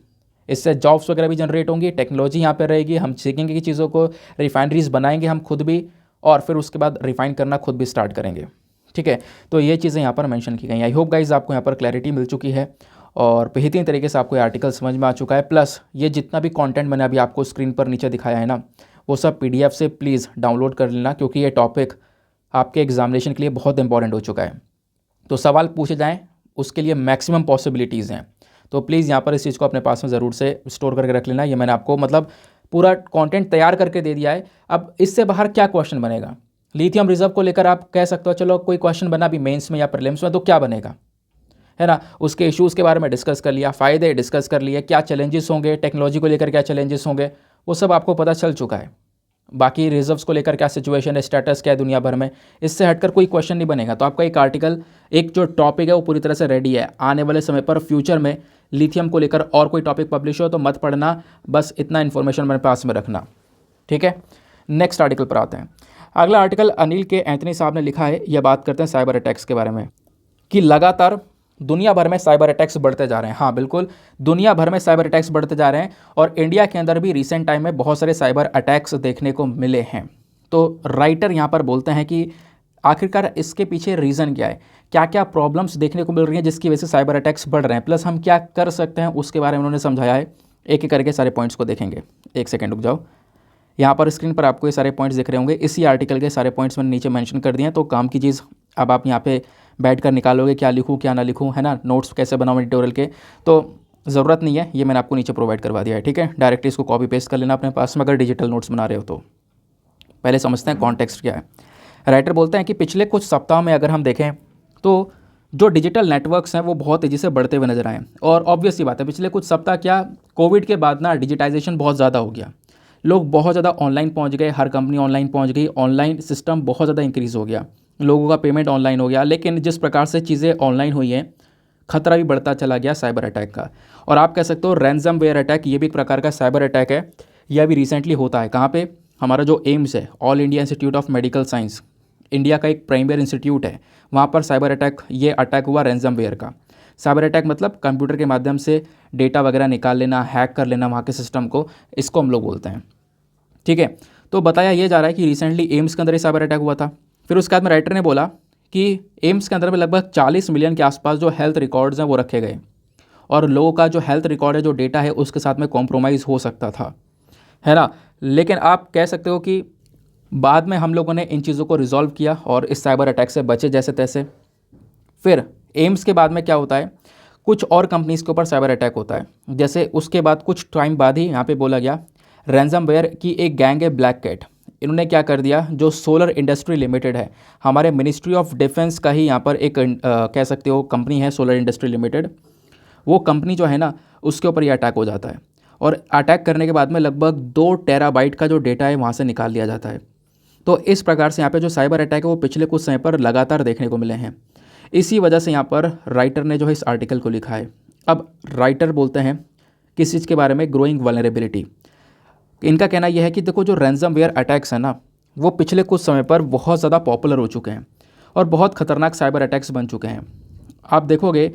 Speaker 1: इससे जॉब्स वगैरह भी जनरेट होंगी, टेक्नोलॉजी यहाँ पर रहेगी, हम सीखेंगे कि चीज़ों को, रिफाइनरीज बनाएंगे हम खुद भी, और फिर उसके बाद रिफाइन करना खुद भी स्टार्ट करेंगे। ठीक है, तो ये चीज़ें यहाँ पर मेंशन की गई। आई होप गाइज आपको यहाँ पर क्लैरिटी मिल चुकी है और बेहतरीन तरीके से आपको ये आर्टिकल समझ में आ चुका है। प्लस ये जितना भी कंटेंट मैंने अभी आपको स्क्रीन पर नीचे दिखाया है ना, वो सब PDF से प्लीज़ डाउनलोड कर लेना, क्योंकि ये टॉपिक आपके एग्जामिनेशन के लिए बहुत इंपॉर्टेंट हो चुका है। तो सवाल पूछे जाएँ उसके लिए मैक्सिमम पॉसिबिलिटीज़ हैं, तो प्लीज़ यहाँ पर इस चीज़ को अपने पास में ज़रूर से स्टोर करके रख लेना। ये मैंने आपको मतलब पूरा कंटेंट तैयार करके दे दिया है। अब इससे बाहर क्या क्वेश्चन बनेगा, लिथियम रिजर्व को लेकर आप कह सकते हो चलो कोई क्वेश्चन बना भी मेंस में या प्रीलिम्स में, तो क्या बनेगा, है ना। उसके इश्यूज़ के बारे में डिस्कस कर लिया, फ़ायदे डिस्कस कर लिए, क्या चैलेंजेस होंगे, टेक्नोलॉजी को लेकर क्या चैलेंजेस होंगे, वो सब आपको पता चल चुका है। बाकी रिजर्व्स को लेकर क्या सिचुएशन है, स्टेटस क्या है दुनिया भर में, इससे हटकर कोई क्वेश्चन नहीं बनेगा। तो आपका एक आर्टिकल, एक जो टॉपिक है वो पूरी तरह से रेडी है। आने वाले समय पर फ्यूचर में लिथियम को लेकर और कोई टॉपिक पब्लिश हो तो मत पढ़ना, बस इतना इन्फॉर्मेशन मेरे पास में रखना। ठीक है, नेक्स्ट आर्टिकल पर आते हैं। अगला आर्टिकल अनिल के एंथनी साहब ने लिखा है। यह बात करते हैं साइबर अटैक्स के बारे में, कि लगातार दुनिया भर में साइबर अटैक्स बढ़ते जा रहे हैं। हाँ बिल्कुल, दुनिया भर में साइबर अटैक्स बढ़ते जा रहे हैं, और इंडिया के अंदर भी रिसेंट टाइम में बहुत सारे साइबर अटैक्स देखने को मिले हैं। तो राइटर यहाँ पर बोलते हैं कि आखिरकार इसके पीछे रीज़न क्या है, क्या क्या प्रॉब्लम्स देखने को मिल रही हैं जिसकी वजह से साइबर अटैक्स बढ़ रहे हैं, प्लस हम क्या कर सकते हैं उसके बारे में उन्होंने समझाया है। एक एक करके सारे पॉइंट्स को देखेंगे। एक सेकेंड रुक जाओ, यहाँ पर स्क्रीन पर आपको ये सारे पॉइंट्स दिख रहे होंगे। इसी आर्टिकल के सारे पॉइंट्स मैंने नीचे मेंशन कर दिए हैं, तो काम की चीज़ अब आप यहाँ पे बैठ कर निकालोगे, क्या लिखूँ क्या ना लिखूँ, है ना, नोट्स कैसे बनाऊँ एडिटोरियल के, तो ज़रूरत नहीं है, ये मैंने आपको नीचे प्रोवाइड करवा दिया है। ठीक है, डायरेक्टली इसको कॉपी पेस्ट कर लेना अपने पास में अगर डिजिटल नोट्स बना रहे हो तो। पहले समझते हैं कॉन्टेक्स्ट क्या है। राइटर बोलते हैं कि पिछले कुछ सप्ताह में अगर हम देखें तो जो डिजिटल नेटवर्क्स हैं वो बहुत तेज़ी से बढ़ते हुए नजर आए, और ऑब्वियस सी बात है पिछले कुछ सप्ताह क्या, कोविड के बाद ना डिजिटाइजेशन बहुत ज़्यादा हो गया, लोग बहुत ज़्यादा ऑनलाइन पहुंच गए, हर कंपनी ऑनलाइन पहुंच गई, ऑनलाइन सिस्टम बहुत ज़्यादा इंक्रीज़ हो गया, लोगों का पेमेंट ऑनलाइन हो गया। लेकिन जिस प्रकार से चीज़ें ऑनलाइन हुई हैं, खतरा भी बढ़ता चला गया साइबर अटैक का। और आप कह सकते हो रैंसमवेयर अटैक, ये भी एक प्रकार का साइबर अटैक है। यह अभी रिसेंटली होता है कहाँ पे, हमारा जो एम्स है, all India institute of medical science, India का एक प्रीमियर इंस्टीट्यूट है, वहाँ पर साइबर अटैक, ये अटैक हुआ रैंसमवेयर का। साइबर अटैक मतलब कंप्यूटर के माध्यम से डेटा वगैरह निकाल लेना, हैक कर लेना वहाँ के सिस्टम को, इसको हम लोग बोलते हैं। ठीक है, तो बताया ये जा रहा है कि रिसेंटली एम्स के अंदर ही साइबर अटैक हुआ था। फिर उसके बाद में राइटर ने बोला कि एम्स के अंदर में लगभग 40 मिलियन के आसपास जो हेल्थ रिकॉर्ड्स हैं वो रखे गए, और लोगों का जो हेल्थ रिकॉर्ड है, जो डेटा है, उसके साथ में कॉम्प्रोमाइज़ हो सकता था, है ना। लेकिन आप कह सकते हो कि बाद में हम लोगों ने इन चीज़ों को रिजॉल्व किया और इस साइबर अटैक से बचे जैसे तैसे। फिर एम्स के बाद में क्या होता है, कुछ और कंपनीज़ के ऊपर साइबर अटैक होता है। जैसे उसके बाद कुछ टाइम बाद ही यहाँ पे बोला गया, रैंसमवेयर की एक गैंग है ब्लैक कैट, इन्होंने क्या कर दिया, जो सोलर इंडस्ट्री लिमिटेड है, हमारे मिनिस्ट्री ऑफ डिफेंस का ही यहाँ पर एक कह सकते हो कंपनी है सोलर इंडस्ट्री लिमिटेड, वो कंपनी जो है ना, उसके ऊपर ये अटैक हो जाता है। और अटैक करने के बाद में लगभग 2 टेराबाइट का जो डेटा है वहाँ से निकाल लिया जाता है। तो इस प्रकार से यहाँ पे जो साइबर अटैक है वो पिछले कुछ समय पर लगातार देखने को मिले हैं। इसी वजह से यहाँ पर राइटर ने जो है इस आर्टिकल को लिखा है। अब राइटर बोलते हैं किस चीज़ के बारे में, ग्रोइंग वल्नरेबिलिटी। इनका कहना यह है कि देखो, जो रैंसमवेयर अटैक्स है ना, वो पिछले कुछ समय पर बहुत ज़्यादा पॉपुलर हो चुके हैं और बहुत ख़तरनाक साइबर अटैक्स बन चुके हैं। आप देखोगे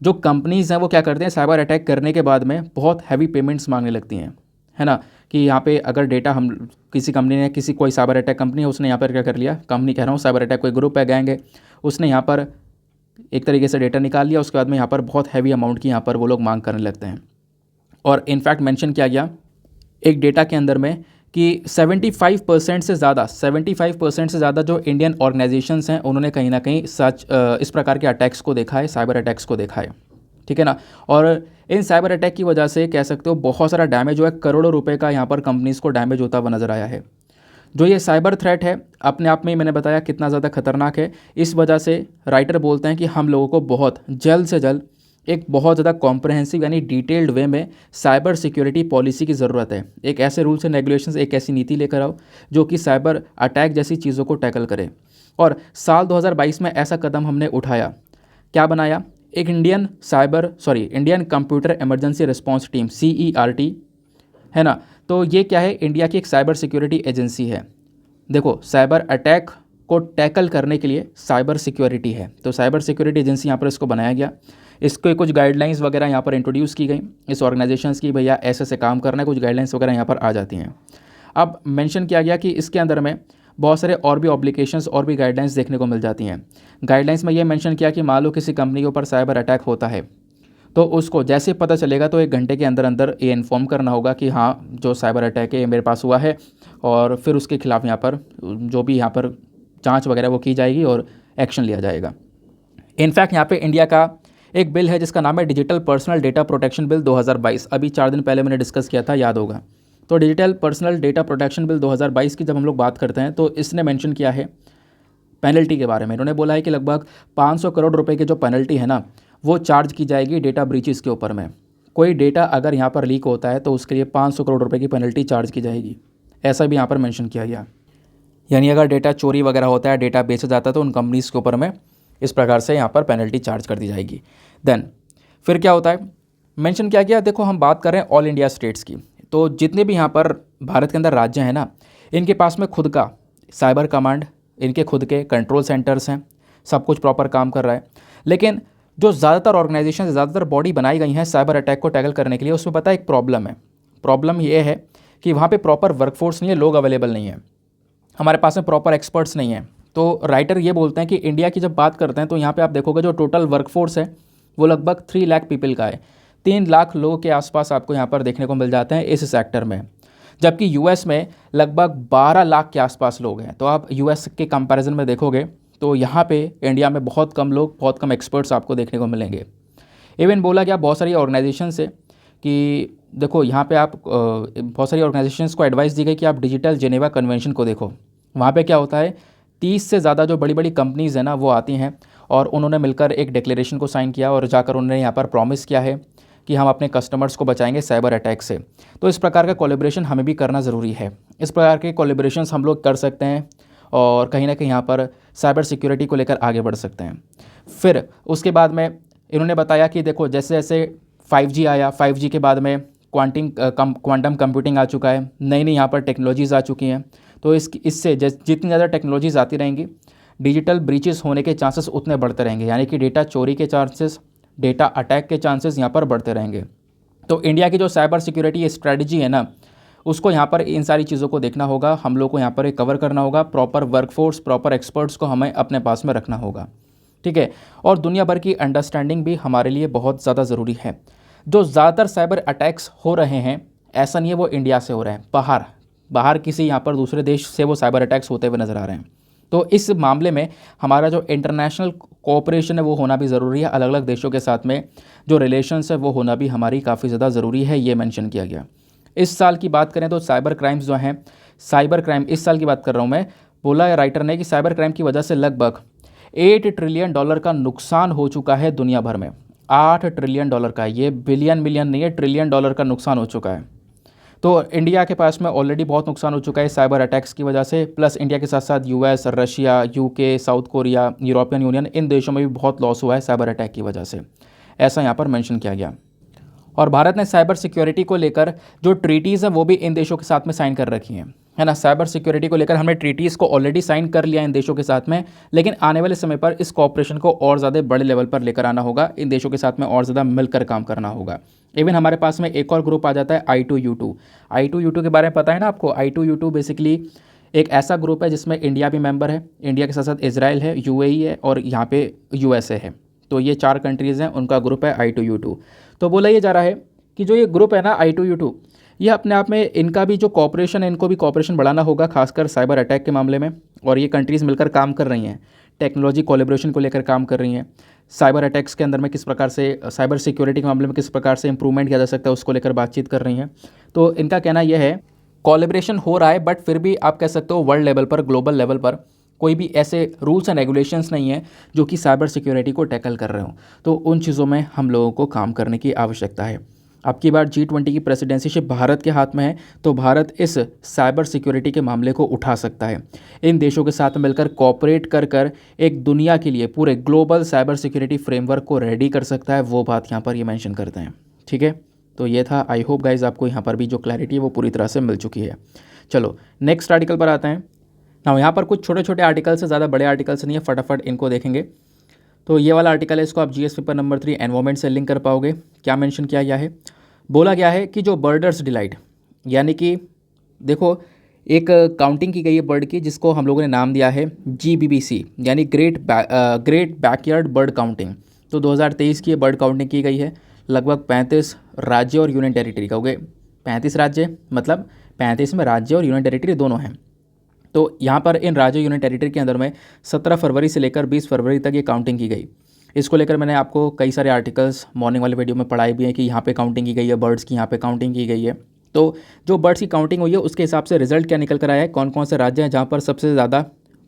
Speaker 1: जो कंपनीज़ हैं वो क्या करते हैं, साइबर अटैक करने के बाद में बहुत हैवी पेमेंट्स मांगने लगती हैं, है ना, कि यहाँ पे अगर डेटा हम किसी कंपनी ने, किसी कोई साइबर अटैक कंपनी है, उसने यहाँ पर क्या कर लिया, कंपनी कह रहा हूँ, साइबर अटैक कोई ग्रुप है, गैंग है, उसने यहाँ पर एक तरीके से डेटा निकाल लिया, उसके बाद में यहाँ पर बहुत हैवी अमाउंट की यहाँ पर वो लोग मांग करने लगते हैं। और इनफैक्ट मेंशन किया गया एक डेटा के अंदर में कि 75% से ज़्यादा जो इंडियन ऑर्गेनाइजेशंस हैं, उन्होंने कहीं ना कहीं सच इस प्रकार के अटैक्स को देखा है, साइबर अटैक्स को देखा है। ठीक है ना। और इन साइबर अटैक की वजह से कह सकते हो बहुत सारा डैमेज हुआ है, करोड़ों रुपए का यहाँ पर कंपनीज़ को डैमेज होता हुआ नज़र आया है। जो ये साइबर थ्रेट है अपने आप में ही मैंने बताया कितना ज़्यादा खतरनाक है। इस वजह से राइटर बोलते हैं कि हम लोगों को बहुत जल्द से जल्द एक बहुत ज़्यादा कॉम्प्रहेंसिव यानी डिटेल्ड वे में साइबर सिक्योरिटी पॉलिसी की ज़रूरत है। एक ऐसे रूल्स एंड रेगुलेशंस, एक ऐसी नीति लेकर आओ जो कि साइबर अटैक जैसी चीज़ों को टैकल करे। और साल 2022 में ऐसा कदम हमने उठाया। क्या बनाया? एक Indian computer emergency response team, CERT, है ना। तो ये क्या है? इंडिया की एक साइबर सिक्योरिटी एजेंसी है। देखो, साइबर अटैक को टैकल करने के लिए साइबर सिक्योरिटी है, तो साइबर सिक्योरिटी एजेंसी यहाँ पर इसको बनाया गया। इसके कुछ गाइडलाइंस वगैरह यहाँ पर इंट्रोड्यूस की गई इस ऑर्गेनाइजेशंस की, भैया ऐसे ऐसे काम करना है, कुछ गाइडलाइंस वगैरह यहाँ पर आ जाती हैं। अब मेंशन किया गया कि इसके अंदर में बहुत सारे और भी ऑब्लिगेशंस और भी गाइडलाइंस देखने को मिल जाती हैं। गाइडलाइंस में ये मेंशन किया कि मान लो किसी कंपनी के ऊपर साइबर अटैक होता है तो उसको जैसे पता चलेगा तो 1 घंटे के अंदर अंदर ये इन्फॉर्म करना होगा कि हाँ, जो साइबर अटैक है ये मेरे पास हुआ है, और फिर उसके खिलाफ यहाँ पर जो भी यहाँ पर जांच वगैरह वो की जाएगी और एक्शन लिया जाएगा। इनफैक्ट यहाँ पे इंडिया का एक बिल है जिसका नाम है digital personal data protection bill 2022। अभी 4 दिन पहले मैंने डिस्कस किया था, याद होगा। तो digital personal data protection bill 2022 की जब हम लोग बात करते हैं तो इसने मेंशन किया है पेनल्टी के बारे में। इन्होंने बोला है कि लगभग 500 करोड़ रुपए की जो पेनल्टी है ना, वो चार्ज की जाएगी डेटा ब्रीचेस के ऊपर में। कोई डेटा अगर यहाँ पर लीक होता है तो उसके लिए 500 करोड़ रुपए की पेनल्टी चार्ज की जाएगी, ऐसा भी यहाँ पर मेंशन किया गया। यानी अगर डेटा चोरी वगैरह होता है, डेटा बेचा जाता है, तो उन कंपनीज़ के ऊपर में इस प्रकार से यहाँ पर पेनल्टी चार्ज कर दी जाएगी। देन फिर क्या होता है, मेंशन किया गया, देखो हम बात कर रहे हैं ऑल इंडिया स्टेट्स की, तो जितने भी यहाँ पर भारत के अंदर राज्य हैं ना, इनके पास में खुद का साइबर कमांड, इनके खुद के कंट्रोल सेंटर्स हैं, सब कुछ प्रॉपर काम कर रहा है। लेकिन जो ज़्यादातर ऑर्गेनाइजेशन, ज़्यादातर बॉडी बनाई गई हैं साइबर अटैक को टैकल करने के लिए, उसमें पता है एक प्रॉब्लम है। प्रॉब्लम ये है कि वहाँ पे प्रॉपर वर्कफोर्स नहीं है, लोग अवेलेबल नहीं है, हमारे पास में प्रॉपर एक्सपर्ट्स नहीं है। तो राइटर ये बोलते हैं कि इंडिया की जब बात करते हैं तो यहाँ पे आप देखोगे जो टोटल वर्कफोर्स है वो लगभग 3 लाख पीपल का है। 3 लाख लोगों के आसपास आपको यहाँ पर देखने को मिल जाते हैं इस सेक्टर में, जबकि यूएस में लगभग 12 लाख के आसपास लोग हैं। तो आप यूएस के कंपैरिजन में देखोगे तो यहाँ पे इंडिया में बहुत कम लोग, बहुत कम एक्सपर्ट्स आपको देखने को मिलेंगे। इवन बोला गया बहुत सारी ऑर्गेनाइजेशन से कि देखो यहाँ पे आप बहुत सारी ऑर्गेनाइजेशंस को एडवाइस दी गई कि आप डिजिटल जेनेवा कन्वेंशन को देखो। वहाँ पे क्या होता है, 30 से ज़्यादा जो बड़ी बड़ी कंपनीज़ हैं ना वो आती हैं और उन्होंने मिलकर एक डिक्लेरेशन को साइन किया और जाकर उन्होंने यहाँ पर प्रॉमिस किया है कि हम अपने कस्टमर्स को बचाएंगे साइबर अटैक से। तो इस प्रकार का कोलैबोरेशन हमें भी करना ज़रूरी है। इस प्रकार के कोलैबोरेशंस हम लोग कर सकते हैं और कहीं ना कहीं यहाँ पर साइबर सिक्योरिटी को लेकर आगे बढ़ सकते हैं। फिर उसके बाद में इन्होंने बताया कि देखो जैसे जैसे 5G आया, 5G के बाद में क्वांटम कंप्यूटिंग आ चुका है, नई नई यहाँ पर टेक्नोलॉजीज़ आ चुकी हैं। तो इससे जितनी ज़्यादा टेक्नोलॉजीज़ आती रहेंगी, डिजिटल ब्रीचेस होने के चांसेस उतने बढ़ते रहेंगे, यानी कि डेटा चोरी के चांसेस, डेटा अटैक के चांसेस यहाँ पर बढ़ते रहेंगे। तो इंडिया की जो साइबर सिक्योरिटी स्ट्रैटेजी है ना, उसको यहाँ पर इन सारी चीज़ों को देखना होगा, हम लोग को यहाँ पर कवर करना होगा, प्रॉपर वर्कफोर्स, प्रॉपर एक्सपर्ट्स को हमें अपने पास में रखना होगा, ठीक है। और दुनिया भर की अंडरस्टैंडिंग भी हमारे लिए बहुत ज़्यादा ज़रूरी है। जो ज़्यादातर साइबर अटैक्स हो रहे हैं, ऐसा नहीं है वो इंडिया से हो रहे हैं, बाहर किसी यहाँ पर दूसरे देश से वो साइबर अटैक्स होते हुए नज़र आ रहे हैं। तो इस मामले में हमारा जो इंटरनेशनल कोऑपरेशन है वो होना भी ज़रूरी है। अलग अलग देशों के साथ में जो रिलेशंस है वो होना भी हमारी काफ़ी ज़्यादा ज़रूरी है, ये मेंशन किया गया। इस साल की बात करें तो साइबर क्राइम्स जो हैं, साइबर क्राइम इस साल की बात कर रहा हूँ मैं, बोला है राइटर ने कि साइबर क्राइम की वजह से लगभग $8 ट्रिलियन का नुकसान हो चुका है दुनिया भर में। $8 ट्रिलियन का, ये बिलियन मिलियन नहीं है, $1 ट्रिलियन का नुकसान हो चुका है। तो इंडिया के पास में ऑलरेडी बहुत नुकसान हो चुका है साइबर अटैक्स की वजह से, प्लस इंडिया के साथ साथ US, Russia, UK, South Korea, European Union, इन देशों में भी बहुत लॉस हुआ है साइबर अटैक की वजह से, ऐसा यहाँ पर मेंशन किया गया। और भारत ने साइबर सिक्योरिटी को लेकर जो ट्रीटीज़ हैं वो भी इन देशों के साथ में साइन कर रखी हैं, है ना। साइबर सिक्योरिटी को लेकर हमने ट्रीटीज़ को ऑलरेडी साइन कर लिया इन देशों के साथ में, लेकिन आने वाले समय पर इस कॉपरेशन को और ज़्यादा बड़े लेवल पर लेकर आना होगा, इन देशों के साथ में और ज़्यादा मिलकर काम करना होगा। इवन हमारे पास में एक और ग्रुप आ जाता है I2U2। I2U2 के बारे में पता है ना आपको। I2U2 बेसिकली एक ऐसा ग्रुप है जिसमें इंडिया भी मेंबर है, इंडिया के साथ साथ इजराइल है, UAE है और यहाँ पे USA है। तो ये 4 कंट्रीज़ हैं, उनका ग्रुप है I2U2। तो बोला ये जा रहा है कि जो ये ग्रुप है ना I2U2, ये अपने आप में इनका भी जो कॉपरेशन है, इनको भी कॉपरेशन बढ़ाना होगा, खासकर साइबर अटैक के मामले में। और ये कंट्रीज़ मिलकर काम कर रही हैं टेक्नोलॉजी कोलैबोरेशन को लेकर काम कर रही हैं। साइबर अटैक्स के अंदर में किस प्रकार से साइबर सिक्योरिटी के मामले में किस प्रकार से इंप्रूवमेंट किया जा सकता है उसको लेकर बातचीत कर रही हैं। तो इनका कहना यह है कोलैबोरेशन हो रहा है, बट फिर भी आप कह सकते हो वर्ल्ड लेवल पर, ग्लोबल लेवल पर कोई भी ऐसे रूल्स एंड रेगुलेशंस नहीं है जो कि साइबर सिक्योरिटी को टैकल कर रहे हो। तो उन चीज़ों में हम लोगों को काम करने की आवश्यकता है। अब की बार G20 की प्रेसिडेंसीशिप भारत के हाथ में है, तो भारत इस साइबर सिक्योरिटी के मामले को उठा सकता है। इन देशों के साथ मिलकर कोऑपरेट कर कर एक दुनिया के लिए पूरे ग्लोबल साइबर सिक्योरिटी फ्रेमवर्क को रेडी कर सकता है। वो बात यहाँ पर ये मेंशन करते हैं। ठीक है, तो ये था। आई होप गाइज आपको यहाँ पर भी जो क्लैरिटी है वो पूरी तरह से मिल चुकी है। चलो नेक्स्ट आर्टिकल पर आते हैं ना। यहाँ पर कुछ छोटे छोटे आर्टिकल्स से, ज़्यादा बड़े आर्टिकल्स नहीं है, फटाफट इनको देखेंगे। तो ये वाला आर्टिकल है, इसको आप जीएस पेपर नंबर 3 एनवायरमेंट से लिंक कर पाओगे। क्या मेंशन किया गया है? बोला गया है कि जो बर्डर्स डिलाइट, यानी कि देखो एक काउंटिंग की गई है बर्ड की, जिसको हम लोगों ने नाम दिया है GBBC, यानी ग्रेट बैकयार्ड बर्ड काउंटिंग। तो 2023 की ये बर्ड काउंटिंग की गई है। लगभग 35 राज्य और यूनियन टेरिटरी का हो गए। 35 राज्य मतलब 35 में राज्य और यूनियन टेरिटरी दोनों हैं। तो यहाँ पर इन राज्य यूनियन टेरिटरी के अंदर में 17 फरवरी से लेकर 20 फरवरी तक ये काउंटिंग की गई। इसको लेकर मैंने आपको कई सारे आर्टिकल्स मॉर्निंग वाले वीडियो में पढ़ाए भी हैं कि यहाँ पे काउंटिंग की गई है, बर्ड्स की यहाँ पे काउंटिंग की गई है। तो जो बर्ड्स की काउंटिंग हुई है उसके हिसाब से रिजल्ट क्या निकल कर आया है, कौन कौन से राज्य हैं जहाँ पर सबसे ज़्यादा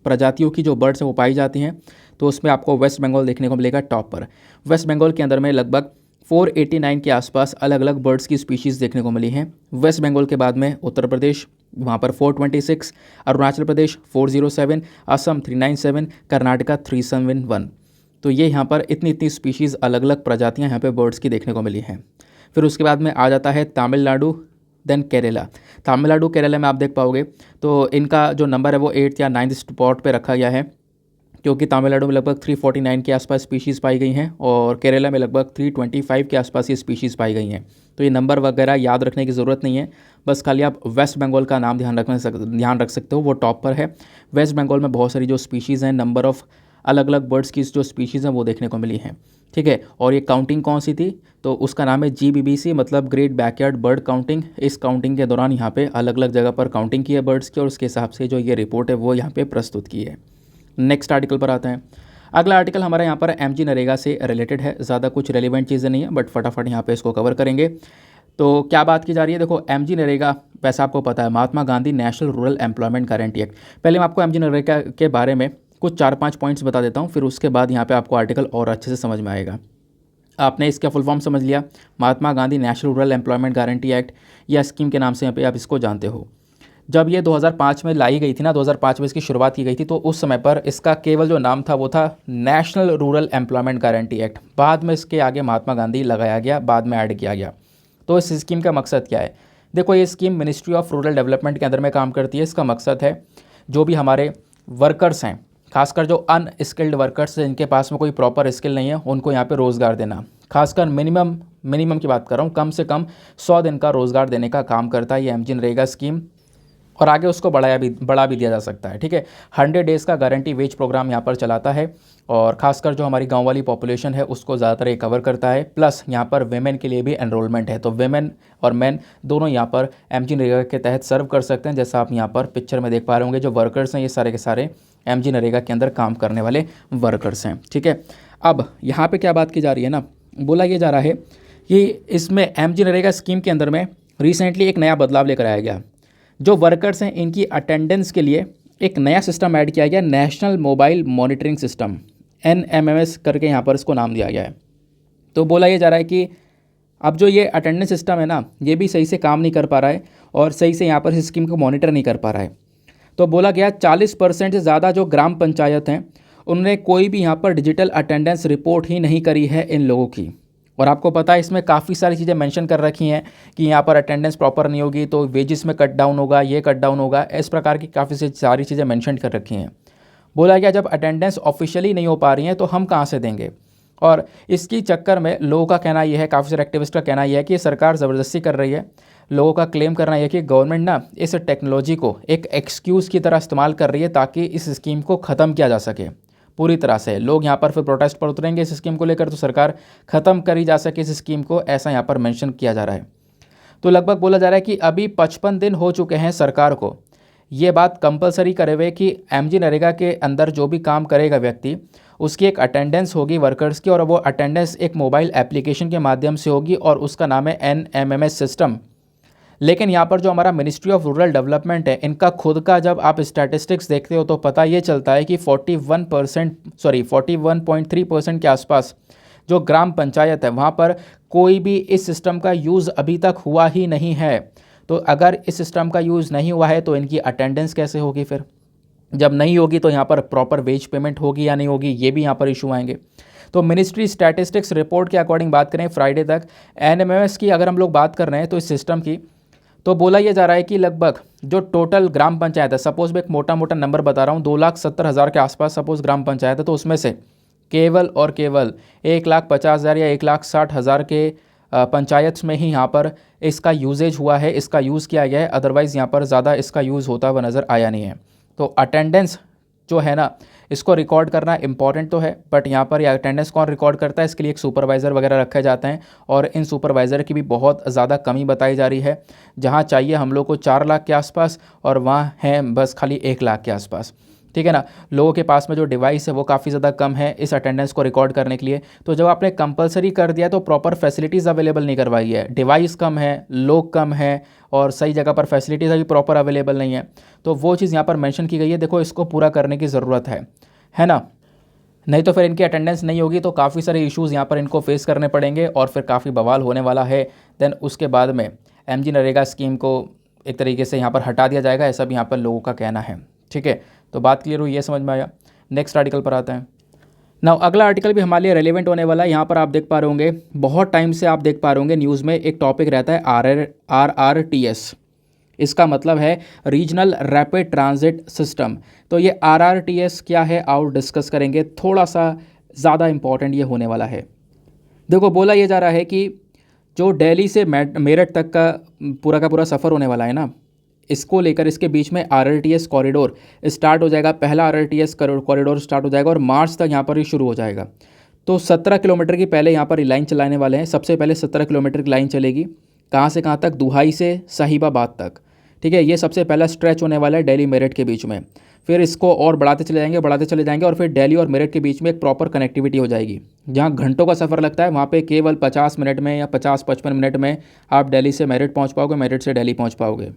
Speaker 1: प्रजातियों की जो बर्ड्स हैं वो पाई जाती हैं। तो उसमें आपको वेस्ट बंगाल देखने को मिलेगा टॉप पर। वेस्ट बंगाल के अंदर में लगभग 489 के आसपास अलग अलग बर्ड्स की स्पीशीज़ देखने को मिली हैं। वेस्ट बंगाल के बाद में उत्तर प्रदेश, वहाँ पर 426, अरुणाचल प्रदेश 407, असम 397, कर्नाटका 371। तो ये यहाँ पर इतनी स्पीशीज़ अलग अलग प्रजातियाँ यहाँ पे बर्ड्स की देखने को मिली हैं। फिर उसके बाद में आ जाता है तमिलनाडु, देन केरला। तमिलनाडु केरला में आप देख पाओगे तो इनका जो नंबर है वो 8th या 9th स्पॉट पे रखा गया है, क्योंकि तमिलनाडु में लगभग 349 के आसपास स्पीशीज़ पाई गई हैं और केरला में लगभग 325 के आसपास ये स्पीशीज़ पाई गई हैं। तो ये नंबर वगैरह याद रखने की ज़रूरत नहीं है, बस खाली आप वेस्ट बंगाल का नाम ध्यान रख सकते हो, वो टॉप पर है। वेस्ट बंगाल में बहुत सारी जो स्पीशीज़ हैं, नंबर ऑफ़ अलग अलग बर्ड्स की जो स्पीशीज़ हैं वो देखने को मिली हैं। ठीक है, और ये काउंटिंग कौन सी थी, तो उसका नाम है GBBC, मतलब ग्रेट बैकयार्ड बर्ड काउंटिंग। इस काउंटिंग के दौरान यहाँ पे अलग अलग जगह पर काउंटिंग की है बर्ड्स की, और उसके हिसाब से जो ये रिपोर्ट है वो यहाँ पे प्रस्तुत की है। नेक्स्ट आर्टिकल पर आते हैं। अगला आर्टिकल हमारा यहाँ पर MG नरेगा से रिलेटेड है। ज़्यादा कुछ रेलिवेंट चीज़ें नहीं है, बट फटाफट यहाँ पे इसको कवर करेंगे। तो क्या बात की जा रही है, देखो MG नरेगा, वैसे आपको पता है Mahatma Gandhi National Rural Employment Guarantee Act. पहले मैं आपको MG नरेगा के बारे में कुछ 4-5 पॉइंट्स बता देता हूँ, फिर उसके बाद यहाँ पे आपको आर्टिकल और अच्छे से समझ में आएगा। आपने इसका फुल फॉर्म समझ लिया, Mahatma Gandhi National Rural Employment Guarantee Act, या स्कीम के नाम से यहाँ पे आप इसको जानते हो। जब ये 2005 में लाई गई थी ना, 2005 में इसकी शुरुआत की गई थी, तो उस समय पर इसका केवल जो नाम था वो था national Rural Employment Guarantee act. बाद में इसके आगे महात्मा गांधी लगाया गया, बाद में ऐड किया गया। तो इस स्कीम का मकसद क्या है, देखो ये scheme ministry of rural development के अंदर में काम करती है। इसका मकसद है जो भी हमारे वर्कर्स हैं, खासकर जो अनस्किल्ड वर्कर्स हैं, जिनके पास में कोई प्रॉपर स्किल नहीं है, उनको यहाँ पे रोज़गार देना। खासकर मिनिमम की बात कर रहा हूँ, कम से कम 100 दिन का रोज़गार देने का काम करता है ये MG नरेगा स्कीम, और आगे उसको बढ़ा भी दिया जा सकता है। ठीक है, 100 डेज़ का गारंटी वेज प्रोग्राम यहाँ पर चलाता है, और खासकर जो हमारी गांव वाली पॉपुलेशन है उसको ज़्यादातर ये कवर करता है। प्लस यहाँ पर वेमेन के लिए भी एनरोलमेंट है, तो वेमेन और मैन दोनों यहाँ पर MG नरेगा के तहत सर्व कर सकते हैं। जैसा आप यहाँ पर पिक्चर में देख पा रहे होंगे, जो वर्कर्स हैं ये सारे के सारे MG नरेगा के अंदर काम करने वाले वर्कर्स हैं। ठीक है, अब यहाँ पर क्या बात की जा रही है ना, बोला ये जा रहा है कि इसमें MG नरेगा स्कीम के अंदर में रिसेंटली एक नया बदलाव लेकर आया गया। जो वर्कर्स हैं इनकी अटेंडेंस के लिए एक नया सिस्टम ऐड किया गया, national mobile monitoring system, NMMS करके यहाँ पर इसको नाम दिया गया है। तो बोला ये जा रहा है कि अब जो ये अटेंडेंस सिस्टम है ना, ये भी सही से काम नहीं कर पा रहा है और सही से यहाँ पर इस स्कीम को मॉनिटर नहीं कर पा रहा है। तो बोला गया 40% से ज़्यादा जो ग्राम पंचायत हैं उन्होंने कोई भी यहाँ पर डिजिटल अटेंडेंस रिपोर्ट ही नहीं करी है इन लोगों की। और आपको पता है इसमें काफ़ी सारी चीज़ें मेंशन कर रखी हैं कि यहाँ पर अटेंडेंस प्रॉपर नहीं होगी तो वेजेस में कट डाउन होगा, ये कट डाउन होगा, इस प्रकार की काफ़ी सारी चीज़ें मेंशन कर रखी हैं। बोला गया जब अटेंडेंस ऑफिशियली नहीं हो पा रही हैं तो हम कहाँ से देंगे। और इसकी चक्कर में लोगों का कहना यह है, काफ़ी सारे एक्टिविस्ट का कहना यह है कि सरकार ज़बरदस्ती कर रही है। लोगों का क्लेम करना यह है कि गवर्नमेंट ना इस टेक्नोलॉजी को एक एक्सक्यूज़ की तरह इस्तेमाल कर रही है ताकि इस स्कीम को ख़त्म किया जा सके पूरी तरह से। लोग यहाँ पर फिर प्रोटेस्ट पर उतरेंगे इस स्कीम को लेकर, तो सरकार ख़त्म करी जा सके इस स्कीम को, ऐसा यहाँ पर मेंशन किया जा रहा है। तो लगभग बोला जा रहा है कि अभी 55 दिन हो चुके हैं सरकार को ये बात कंपलसरी करे हुए कि एमजी नरेगा के अंदर जो भी काम करेगा व्यक्ति, उसकी एक अटेंडेंस होगी वर्कर्स की, और वो अटेंडेंस एक मोबाइल एप्लीकेशन के माध्यम से होगी और उसका नाम है NMMS सिस्टम। लेकिन यहाँ पर जो हमारा मिनिस्ट्री ऑफ रूरल डेवलपमेंट है, इनका खुद का जब आप स्टैटिस्टिक्स देखते हो तो पता ये चलता है कि 41.3% के आसपास जो ग्राम पंचायत है वहाँ पर कोई भी इस सिस्टम का यूज़ अभी तक हुआ ही नहीं है। तो अगर इस सिस्टम का यूज़ नहीं हुआ है तो इनकी अटेंडेंस कैसे होगी? फिर जब नहीं होगी तो यहाँ पर प्रॉपर वेज पेमेंट होगी या नहीं होगी, ये भी यहाँ पर इशू आएंगे। तो मिनिस्ट्री स्टैटिस्टिक्स रिपोर्ट के अकॉर्डिंग बात करें फ्राइडे तक NMMS की अगर हम लोग बात कर रहे हैं तो इस सिस्टम की, तो बोला यह जा रहा है कि लगभग जो टोटल ग्राम पंचायत है, सपोज मैं एक मोटा मोटा नंबर बता रहा हूँ, 2,70,000 के आसपास सपोज ग्राम पंचायत है, तो उसमें से केवल और केवल 1,50,000 या 1,60,000 के पंचायत में ही यहाँ पर इसका यूजेज हुआ है, इसका यूज़ किया गया है। अदरवाइज़ यहाँ पर ज़्यादा इसका यूज़ होता हुआ नज़र आया नहीं है। तो अटेंडेंस जो है ना, इसको रिकॉर्ड करना इंपॉर्टेंट तो है, बट यहाँ पर यह अटेंडेंस कौन रिकॉर्ड करता है, इसके लिए एक सुपरवाइज़र वगैरह रखे जाते हैं, और इन सुपरवाइज़र की भी बहुत ज़्यादा कमी बताई जा रही है। जहाँ चाहिए हम लोग को 4 लाख के आसपास, और वहाँ है बस खाली 1 लाख के आसपास। ठीक है ना, लोगों के पास में जो डिवाइस है वो काफ़ी ज़्यादा कम है इस अटेंडेंस को रिकॉर्ड करने के लिए। तो जब आपने कंपलसरी कर दिया तो प्रॉपर फैसिलिटीज़ अवेलेबल नहीं करवाई है, डिवाइस कम है, लोग कम है, और सही जगह पर फैसिलिटीज़ अभी प्रॉपर अवेलेबल नहीं है। तो वो चीज़ यहाँ पर मेंशन की गई है, देखो इसको पूरा करने की ज़रूरत है ना। नहीं तो फिर इनकी अटेंडेंस नहीं होगी तो काफ़ी सारे इश्यूज़ यहाँ पर इनको फेस करने पड़ेंगे और फिर काफ़ी बवाल होने वाला है। देन उसके बाद में एमजी नरेगा स्कीम को एक तरीके से यहाँ पर हटा दिया जाएगा, ऐसा भी यहाँ पर लोगों का कहना है। ठीक है, तो बात क्लियर हुई, ये समझ में आया। नेक्स्ट आर्टिकल पर आते हैं। नाउ अगला आर्टिकल भी हमारे लिए रेलिवेंट होने वाला है। यहाँ पर आप देख पा रहे होंगे, बहुत टाइम से आप देख पा रहे होंगे न्यूज़ में एक टॉपिक रहता है RRTS। इसका मतलब है रीजनल रैपिड ट्रांजिट सिस्टम। तो ये RRTS क्या है आओ डिस्कस करेंगे, थोड़ा सा ज़्यादा इंपॉर्टेंट ये होने वाला है। देखो बोला ये जा रहा है कि जो दिल्ली से मेरठ तक का पूरा सफ़र होने वाला है ना, इसको लेकर इसके बीच में RRTS कॉरिडोर स्टार्ट हो जाएगा। पहला RRTS कॉरिडोर स्टार्ट हो जाएगा और मार्च तक यहाँ पर ही शुरू हो जाएगा। तो 17 किलोमीटर की पहले यहाँ पर लाइन चलाने वाले हैं। सबसे पहले 17 किलोमीटर की लाइन चलेगी, कहाँ से कहाँ तक, दुहाई से साहिबाबाद तक। ठीक है, ये सबसे पहला स्ट्रेच होने वाला है दिल्ली मेरठ के बीच में। फिर इसको और बढ़ाते चले जाएंगे और फिर दिल्ली और मेरठ के बीच में एक प्रॉपर कनेक्टिविटी हो जाएगी। जहाँ घंटों का सफ़र लगता है वहाँ पे केवल 50 मिनट में या 50-55 मिनट में आप दिल्ली से मेरठ पहुँच पाओगे, मेरठ से दिल्ली पहुँच पाओगे।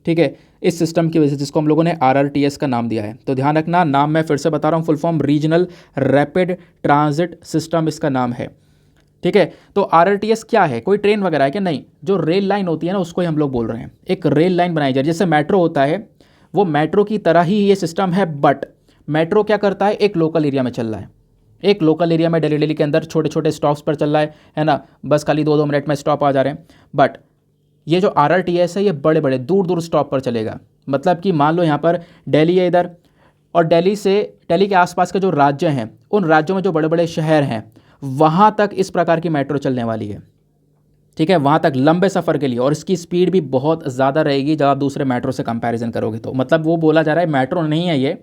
Speaker 1: ठीक है, इस सिस्टम की वजह से, जिसको हम लोगों ने RRTS का नाम दिया है। तो ध्यान रखना, नाम मैं फिर से बता रहा हूँ, full form regional rapid transit system इसका नाम है। ठीक है, तो RRTS क्या है, कोई ट्रेन वगैरह है क्या? नहीं, जो रेल लाइन होती है ना उसको ही हम लोग बोल रहे हैं। एक रेल लाइन बनाई जाए, जैसे मेट्रो होता है, वो मेट्रो की तरह ही ये सिस्टम है। बट मेट्रो क्या करता है, एक लोकल एरिया में चल रहा है, एक लोकल एरिया में दिल्ली के अंदर छोटे छोटे स्टॉप्स पर चल रहा है ना, बस खाली 2-2 मिनट में स्टॉप आ जा रहे हैं। बट ये जो RRTS है ये बड़े बड़े दूर दूर स्टॉप पर चलेगा। मतलब कि मान लो यहाँ पर दिल्ली है इधर, और दिल्ली के आसपास के जो राज्य हैं, उन राज्यों में जो बड़े बड़े शहर हैं, वहाँ तक इस प्रकार की मेट्रो चलने वाली है। ठीक है, वहाँ तक लंबे सफ़र के लिए, और इसकी स्पीड भी बहुत ज़्यादा रहेगी जब आप दूसरे मेट्रो से कंपैरिजन करोगे तो। मतलब वो बोला जा रहा है मेट्रो नहीं है ये,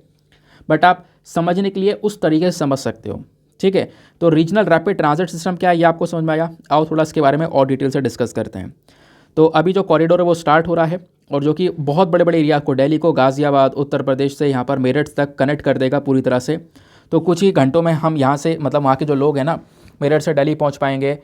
Speaker 1: बट आप समझने के लिए उस तरीके से समझ सकते हो। ठीक है, तो रीजनल रैपिड ट्रांजिट सिस्टम क्या है ये आपको समझ में आया। आओ थोड़ा इसके बारे में और डिटेल से डिस्कस करते हैं। तो अभी जो कॉरिडोर है वो स्टार्ट हो रहा है, और जो कि बहुत बड़े बड़े एरिया को, दिल्ली को गाज़ियाबाद उत्तर प्रदेश से यहाँ पर मेरठ तक कनेक्ट कर देगा पूरी तरह से। तो कुछ ही घंटों में हम यहाँ से, मतलब वहाँ के जो लोग हैं ना, मेरठ से दिल्ली पहुँच पाएंगे।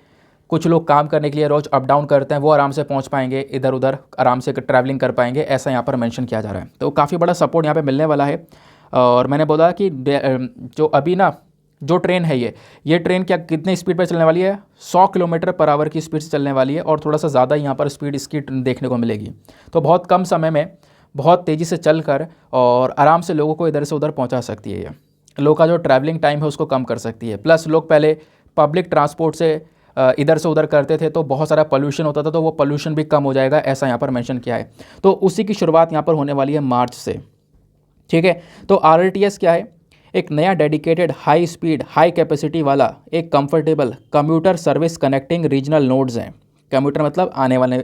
Speaker 1: कुछ लोग काम करने के लिए रोज़ अप डाउन करते हैं, वो आराम से पहुँच पाएंगे, इधर उधर आराम से ट्रैवलिंग कर पाएंगे, ऐसा यहाँ पर मेंशन किया जा रहा है। तो काफ़ी बड़ा सपोर्ट यहाँ पे मिलने वाला है। और मैंने बोला कि जो अभी ना जो ट्रेन है ये ट्रेन क्या कितनी स्पीड पर चलने वाली है, 100 किलोमीटर पर आवर की स्पीड से चलने वाली है, और थोड़ा सा ज़्यादा यहाँ पर स्पीड इसकी देखने को मिलेगी। तो बहुत कम समय में बहुत तेज़ी से चलकर और आराम से लोगों को इधर से उधर पहुँचा सकती है। ये लोगों का जो ट्रैवलिंग टाइम है उसको कम कर सकती है। प्लस लोग पहले पब्लिक ट्रांसपोर्ट से इधर से उधर करते थे तो बहुत सारा पोल्यूशन होता था, तो वो पोल्यूशन भी कम हो जाएगा, ऐसा यहाँ पर मेंशन किया है। तो उसी की शुरुआत यहाँ पर होने वाली है मार्च से। ठीक है, तो RRTS क्या है, एक नया dedicated high speed high capacity वाला एक comfortable commuter service connecting regional nodes हैं। कम्यूटर मतलब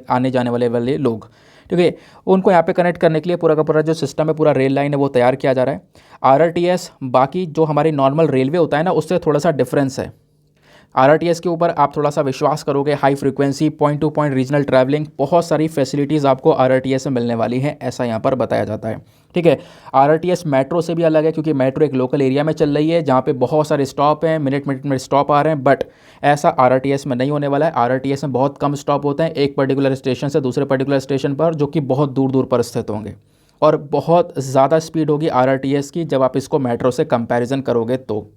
Speaker 1: आने जाने वाले लोग। ठीक है, उनको यहाँ पे कनेक्ट करने के लिए पूरा का पूरा जो सिस्टम है, पूरा रेल लाइन है वो तैयार किया जा रहा है। RRTS बाकी जो हमारी नॉर्मल रेलवे होता है ना उससे थोड़ा सा डिफरेंस है। आरआरटीएस के ऊपर आप थोड़ा सा विश्वास करोगे, high frequency point two point regional travelling, बहुत सारी फैसिलिटीज़ आपको आरआरटीएस से मिलने वाली हैं, ऐसा यहाँ पर बताया जाता है। ठीक है, आरआरटीएस मेट्रो से भी अलग है क्योंकि मेट्रो एक लोकल एरिया में चल रही है जहाँ पे बहुत सारे स्टॉप हैं, मिनट मिनट में स्टॉप आ रहे हैं, बट ऐसा आरआरटीएस में नहीं होने वाला है। आरआरटीएस में बहुत कम स्टॉप होते हैं एक पर्टिकुलर स्टेशन से दूसरे पर्टिकुलर स्टेशन पर, जो कि बहुत दूर दूर पर स्थित होंगे, और बहुत ज़्यादा स्पीड होगी आरआरटीएस की जब आप इसको मेट्रो से कंपैरिजन करोगे तो।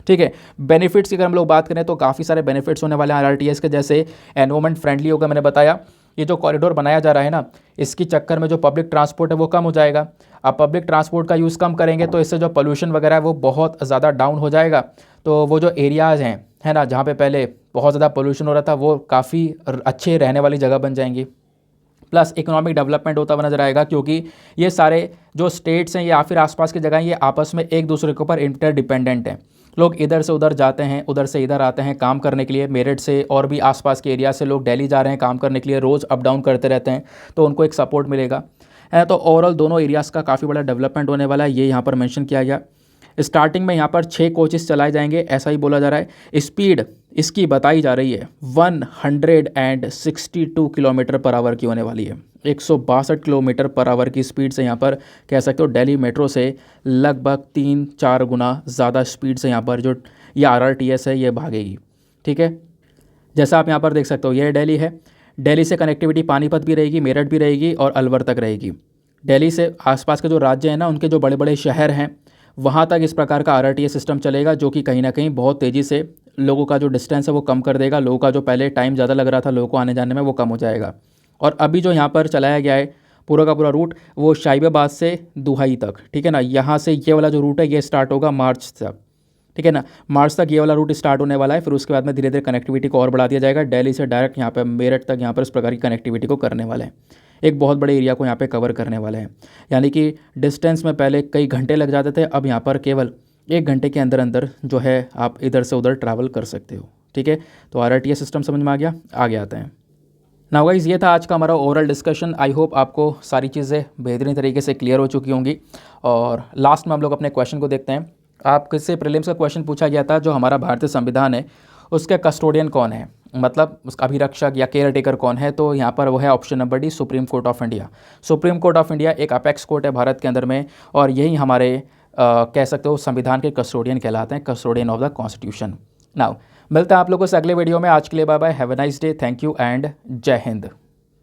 Speaker 1: ठीक है, बेनिफिट्स की अगर हम लोग बात करें तो काफ़ी सारे बेनिफिट्स होने वाले हैं आरआरटीएस के, जैसे एनवायरमेंट फ्रेंडली होगा। मैंने बताया ये जो कॉरिडोर बनाया जा रहा है ना, इसकी चक्कर में जो पब्लिक ट्रांसपोर्ट है वो कम हो जाएगा। आप पब्लिक ट्रांसपोर्ट का यूज़ कम करेंगे तो इससे जो पोल्यूशन वगैरह है वो बहुत ज़्यादा डाउन हो जाएगा। तो वो जो एरियाज़ हैं, है ना, जहाँ पे पहले बहुत ज़्यादा पोल्यूशन हो रहा था, वो काफ़ी अच्छे रहने वाली जगह बन जाएंगी। प्लस इकोनॉमिक डेवलपमेंट होता हुआ नजर आएगा क्योंकि ये सारे जो स्टेट्स हैं या फिर आसपास की जगह ये आपस में एक दूसरे के ऊपर इंटरडिपेंडेंट हैं। लोग इधर से उधर जाते हैं, उधर से इधर आते हैं काम करने के लिए। मेरठ से और भी आसपास के एरिया से लोग दिल्ली जा रहे हैं काम करने के लिए, रोज़ अप डाउन करते रहते हैं, तो उनको एक सपोर्ट मिलेगा, है। तो ओवरऑल दोनों एरियाज़ का काफ़ी बड़ा डेवलपमेंट होने वाला है, ये यहाँ पर मेंशन किया गया। स्टार्टिंग में यहाँ पर 6 कोचेस चलाए जाएंगे, ऐसा ही बोला जा रहा है। स्पीड इसकी बताई जा रही है 162 किलोमीटर पर आवर की होने वाली है। 162 किलोमीटर पर आवर की स्पीड से यहाँ पर कह सकते हो दिल्ली मेट्रो से लगभग 3-4 गुना ज़्यादा स्पीड से यहाँ पर जो ये आरआरटीएस है ये भागेगी। ठीक है, जैसा आप यहाँ पर देख सकते हो ये दिल्ली है। दिल्ली से कनेक्टिविटी पानीपत भी रहेगी, मेरठ भी रहेगी और अलवर तक रहेगी। दिल्ली से आसपास के जो राज्य हैं ना, उनके जो बड़े बड़े शहर हैं, वहाँ तक इस प्रकार का आरआरटीएस सिस्टम चलेगा, जो कि कहीं ना कहीं बहुत तेज़ी से लोगों का जो डिस्टेंस है वो कम कर देगा। लोगों का जो पहले टाइम ज़्यादा लग रहा था लोगों को आने जाने में, वो कम हो जाएगा। और अभी जो यहाँ पर चलाया गया है पूरा का पूरा रूट, वो शाहिबाबाद से दुहाई तक, ठीक है ना, यहाँ से ये वाला जो रूट है ये स्टार्ट होगा मार्च तक। ठीक है ना, मार्च तक ये वाला रूट स्टार्ट होने वाला है। फिर उसके बाद में धीरे धीरे कनेक्टिविटी को और बढ़ा दिया जाएगा। दिल्ली से डायरेक्ट यहाँ पे मेरठ तक यहाँ पर इस प्रकार की कनेक्टिविटी को करने वाले हैं। एक बहुत बड़े एरिया को यहाँ पे कवर करने वाले हैं, यानी कि डिस्टेंस में पहले कई घंटे लग जाते थे, अब यहाँ पर केवल 1 घंटे के अंदर अंदर जो है आप इधर से उधर ट्रैवल कर सकते हो। ठीक है, तो आरआरटीएस सिस्टम समझ में आ गया। आगे आते हैं। नाउ गाइस, ये था आज का हमारा ओवरऑल डिस्कशन। आई होप आपको सारी चीज़ें बेहतरीन तरीके से क्लियर हो चुकी होंगी। और लास्ट में हम लोग अपने क्वेश्चन को देखते हैं। आपसे प्रीलिम्स का क्वेश्चन पूछा गया था, जो हमारा भारतीय संविधान है उसके कस्टोडियन कौन है, मतलब उसका अभिरक्षक या केयर टेकर कौन है। तो यहाँ पर वो है option number D, supreme court of India. Supreme court of India एक अपेक्स कोर्ट है भारत के अंदर में, और यही हमारे कह सकते हो संविधान के कस्टोडियन कहलाते हैं, custodian of the constitution. Now मिलता है आप लोगों से अगले वीडियो में। आज के लिए bye bye, have a nice day, thank you and जय हिंद।